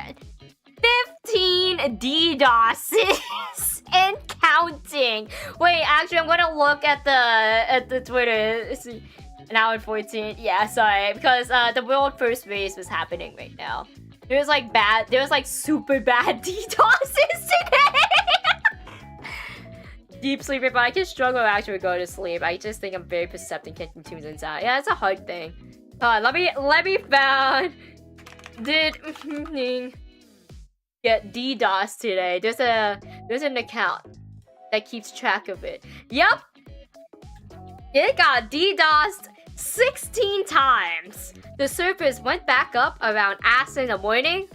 15 DDoSes and counting. Wait, actually, I'm gonna look at the Twitter. An hour and 14. Yeah, sorry, because the world first race was happening right now. There was like super bad DDoSes today. Deep sleeper, but I can struggle to actually go to sleep. I just think I'm very perceptive catching tunes inside. Yeah, it's a hard thing. Let me found. Did get DDoS today? There's an account that keeps track of it. Yep, it got DDoSed 16 times. The servers went back up around ass in the morning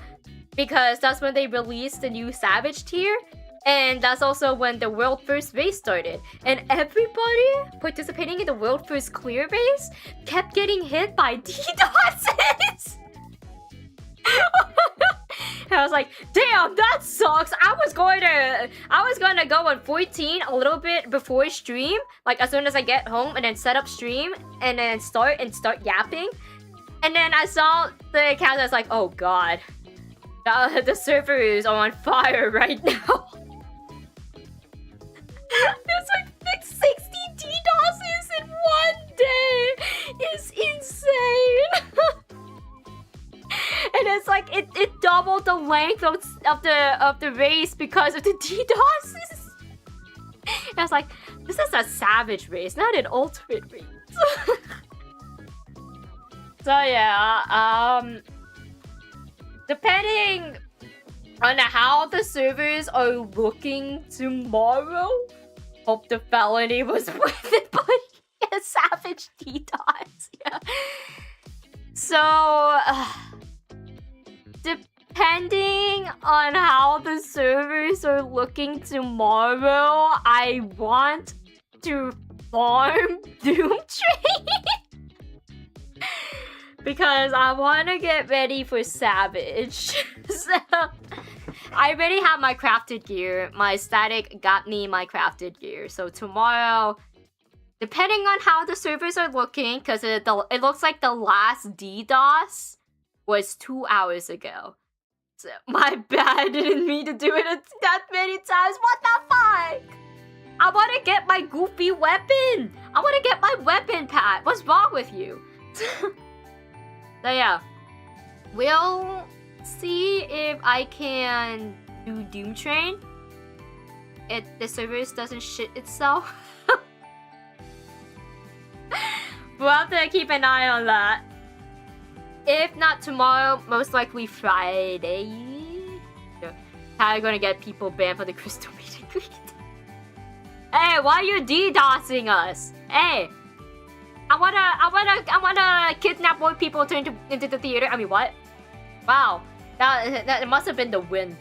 because that's when they released the new Savage tier. And that's also when the world first race started. And everybody participating in the world first clear race kept getting hit by DDoSes. I was like, damn, that sucks. I was gonna go on 14 a little bit before stream, like as soon as I get home, and then set up stream and then start yapping. And then I saw the account. I was like, oh god, the server is on fire right now. It's like 60 DDoSes in one day. It's insane. And it's like it doubled the length of the race because of the DDoSes. And I was like, this is a savage race, not an ultimate race. So yeah, depending on how the servers are looking tomorrow, hope the felony was worth it, but a savage DDoS. Yeah. So, depending on how the servers are looking tomorrow, I want to farm Doom Train. Because I want to get ready for Savage. So, I already have my crafted gear. My static got me my crafted gear. So tomorrow, depending on how the servers are looking, because it looks like the last DDoS was 2 hours ago. So, my bad, I didn't mean to do it that many times. What the fuck? I want to get my goofy weapon. I want to get my weapon, Pat. What's wrong with you? So yeah, we'll see if I can do Doom Train. If the servers doesn't shit itself. We'll have to keep an eye on that. If not tomorrow, most likely Friday. Yeah. How are you gonna get people banned for the crystal meet and greet? Hey, why are you DDoSing us? Hey, I wanna kidnap more people, turn into the theater. I mean, what? Wow, that must have been the wind.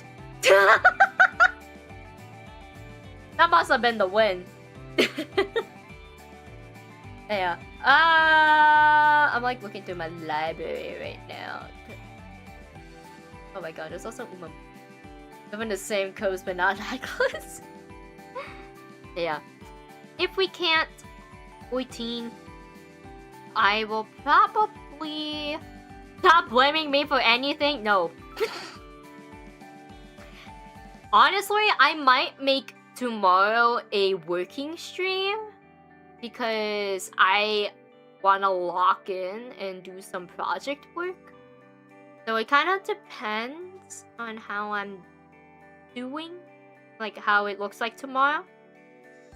That must have been the wind. Yeah. I'm like looking through my library right now. Oh my god, there's also Uma. Live in the same coast, but not that close. Yeah. If we can't 14, I will probably stop blaming me for anything. No. Honestly, I might make tomorrow a working stream because I want to lock in and do some project work. So it kind of depends on how I'm doing, like how it looks like tomorrow.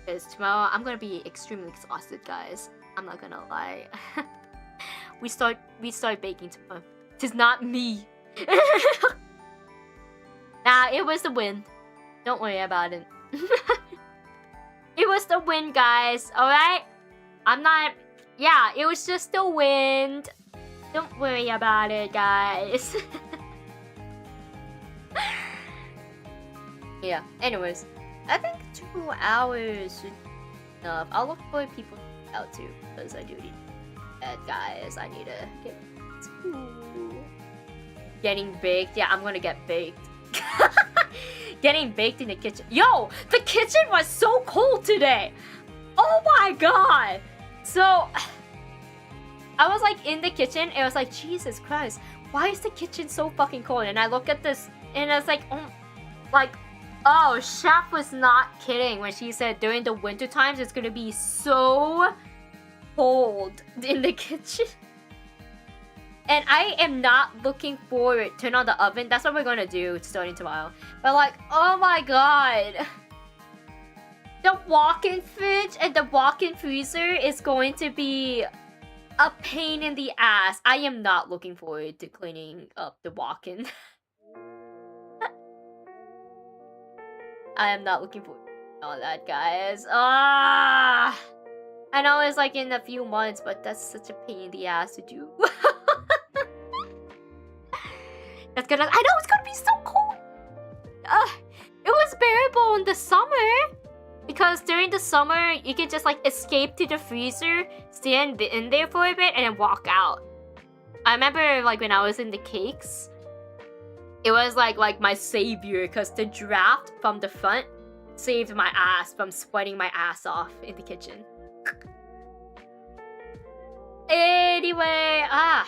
Because tomorrow I'm gonna be extremely exhausted, guys. I'm not gonna lie. we start baking tomorrow. Tis not me. Nah, it was the wind. Don't worry about it. It was the wind, guys. Alright? I'm not... Yeah, it was just the wind. Don't worry about it, guys. Yeah, anyways. I think 2 hours should be enough. I'll look for people out too, because I do need that, guys. I need to get getting baked. Yeah, I'm gonna get baked. Getting baked in the kitchen. Yo, the kitchen was so cold today. Oh my god. So I was like in the kitchen. It was like, Jesus Christ, why is the kitchen so fucking cold? And I look at this, and I was like, oh, Chef was not kidding when she said during the winter times it's gonna be so cold in the kitchen. And I am not looking forward to turn on the oven. That's what we're gonna do starting tomorrow. But like, oh my god. The walk-in fridge and the walk-in freezer is going to be a pain in the ass. I am not looking forward to cleaning up the walk-in. I am not looking forward to all that, guys. Ah! I know it's like in a few months, but that's such a pain in the ass to do. I know it's gonna be so cold. It was bearable in the summer. Because during the summer, you can just like escape to the freezer, stand in there for a bit, and then walk out. I remember like when I was in the cakes, it was like my savior because the draft from the front saved my ass from sweating my ass off in the kitchen. Anyway, I'm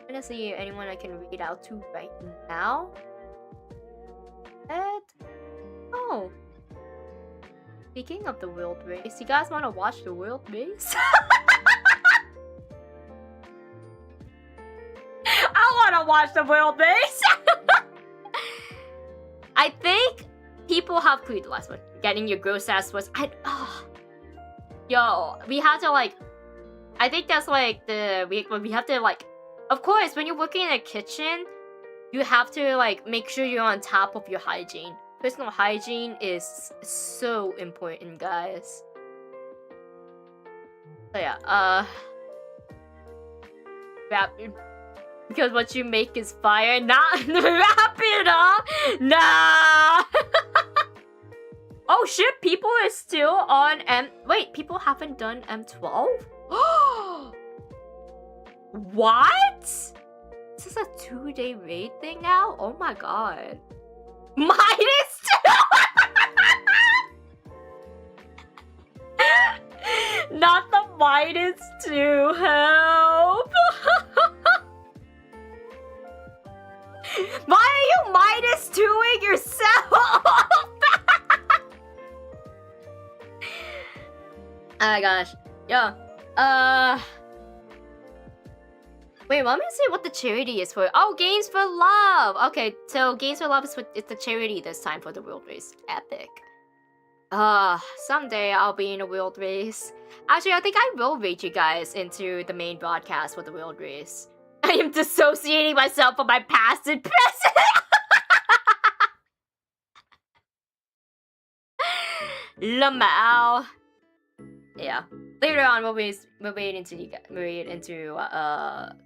gonna see anyone I can read out to right now. Oh. Speaking of the world race, you guys wanna watch the world race? I wanna watch the world race! I think people have clued the last one. Getting your gross ass was yo, we have to like I think that's like we have to like of course when you're working in a kitchen, you have to like make sure you're on top of your hygiene. Personal hygiene is so important, guys. So yeah, because what you make is fire. Not wrap it up. Nah. Oh shit! People are still on Wait, people haven't done M12. What? This is a 2-day raid thing now. Oh my god. Minus 2. Not the -2. Help. Why are you -2ing yourself? Oh my gosh. Yeah. Wait, let me see what the charity is for. Oh, Games for Love! Okay, so Games for Love it's the charity this time for the world race. Epic. Someday I'll be in a world race. Actually, I think I will raid you guys into the main broadcast for the world race. I am dissociating myself from my past and present! Lamau. Yeah. Later on, we'll wait into the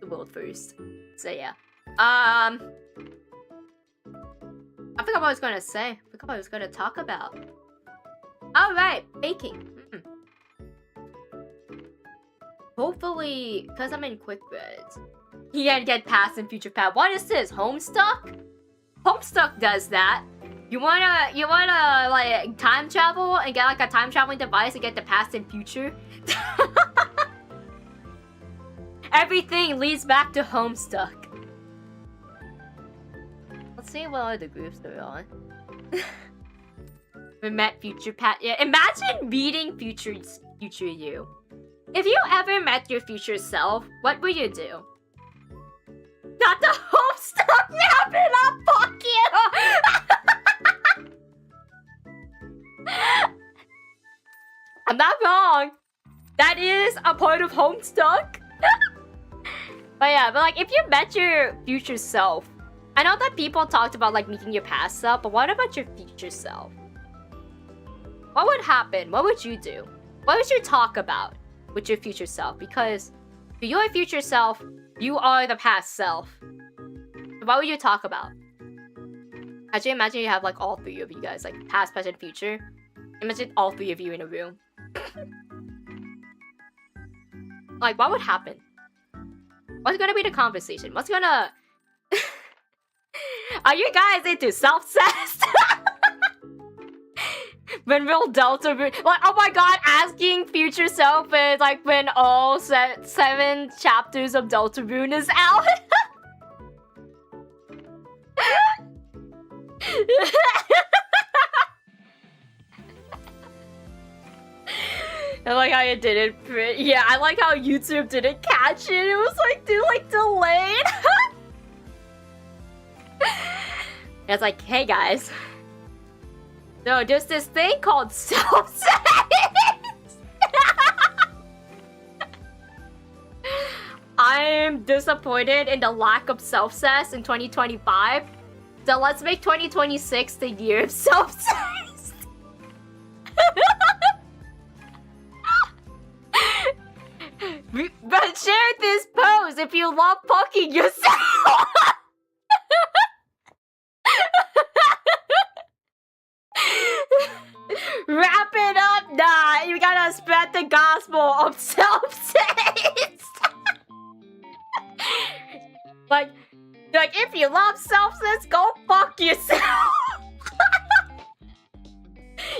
world first. So yeah. I forgot what I was gonna say. I forgot what I was gonna talk about. Alright, baking. Hopefully, because I'm in quick grades, you can get past and future past. What is this? Homestuck? Homestuck does that. You wanna like time travel and get like a time traveling device and get the past and future? Everything leads back to Homestuck. Let's see what other groups they're on. We met future Pat. Yeah, imagine meeting future you. If you ever met your future self, what would you do? Not the Homestuck yapping up, fuck you! I'm not wrong. That is a part of Homestuck. But yeah, like if you met your future self, I know that people talked about like meeting your past self, but what about your future self? What would happen? What would you do? What would you talk about with your future self? Because to your future self, you are the past self. What would you talk about? Actually, imagine you have like all three of you guys, like past, present, future. Imagine all three of you in a room. Like, what would happen? What's gonna be the conversation? What's gonna... Are you guys into self-cess? When real Delta... Like, oh my god, asking future self is like when all 7 chapters of Deltarune is out. I like how you didn't print. Yeah, I like how YouTube didn't catch it. It was like, delayed. It's like, hey guys. No, there's this thing called self-cess. I'm disappointed in the lack of self-cess in 2025. So let's make 2026 the year of self-cess. But share this pose if you love fucking yourself. Wrap it up, nah. You gotta spread the gospel of self-taste. like if you love self-taste, go fuck yourself.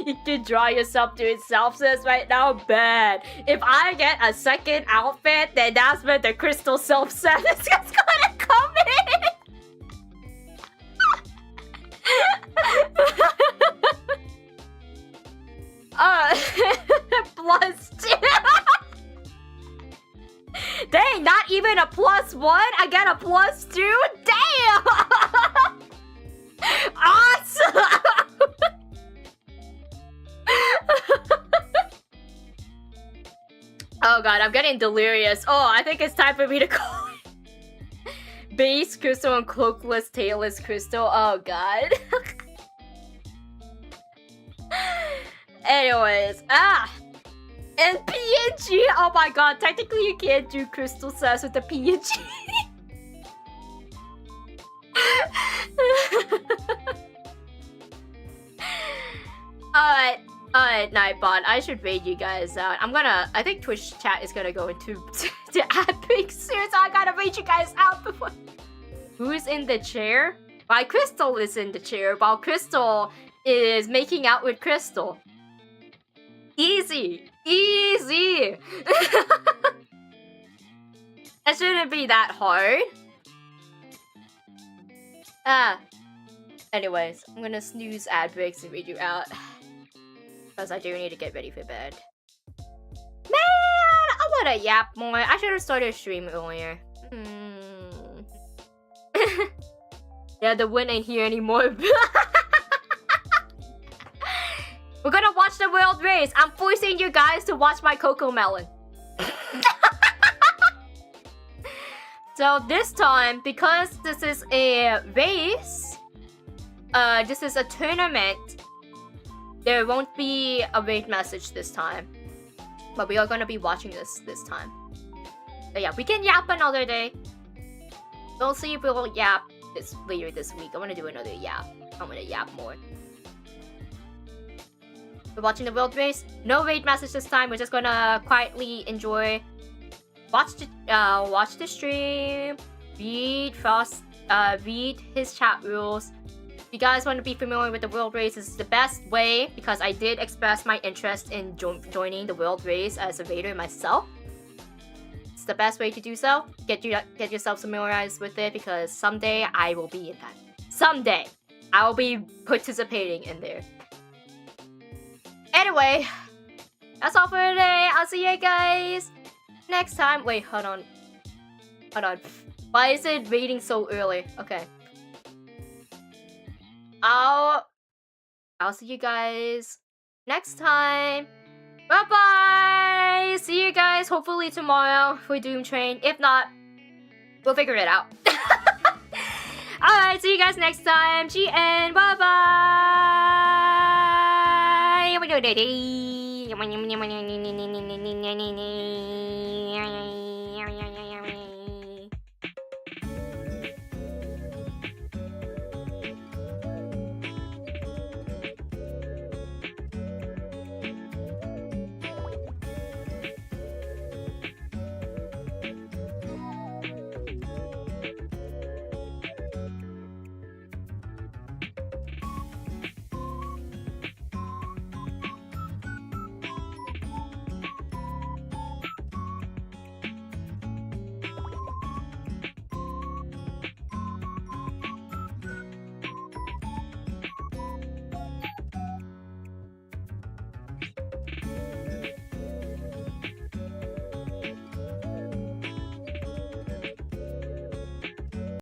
You can draw yourself doing self-taste right now, bad. If I get a second outfit, then that's when the crystal self-taste is gonna come in. Plus 2. Dang, not even a +1. I get a +2. Damn. Awesome. Oh god, I'm getting delirious. Oh, I think it's time for me to call it base crystal and cloakless, tailless crystal. Oh god. Anyways, and PNG. Oh my god, technically you can't do crystal sets with the PNG. Alright, Nightbot, I should raid you guys out. I think Twitch chat is gonna go into to Epic soon, so I gotta raid you guys out before. Who's in the chair? Why, Crystal is in the chair, while Crystal is making out with Crystal. Easy! Easy! That shouldn't be that hard. Anyways, I'm gonna snooze ad breaks and read you out. Because I do need to get ready for bed. Man! I wanna yap more. I should have started a stream earlier. Yeah, the win ain't here anymore. We're gonna watch the world race. I'm forcing you guys to watch my Coco Melon. So this time, because this is a race, this is a tournament, there won't be a raid message this time. But we are gonna be watching this time. But yeah, we can yap another day. We'll see if we'll yap later this week. I wanna do another yap. I'm gonna yap more. We're watching the world race. No raid message this time. We're just gonna quietly enjoy. Watch the stream. Read his chat rules. If you guys want to be familiar with the world race, this is the best way because I did express my interest in joining the world race as a raider myself. It's the best way to do so. Get yourself familiarized with it because someday I will be in that. Someday I will be participating in there. Anyway, that's all for today. I'll see you guys next time. Wait, hold on. Why is it rating so early? Okay. I'll see you guys next time. Bye-bye! See you guys hopefully tomorrow for Doom Train. If not, we'll figure it out. Alright, see you guys next time. GN, bye-bye!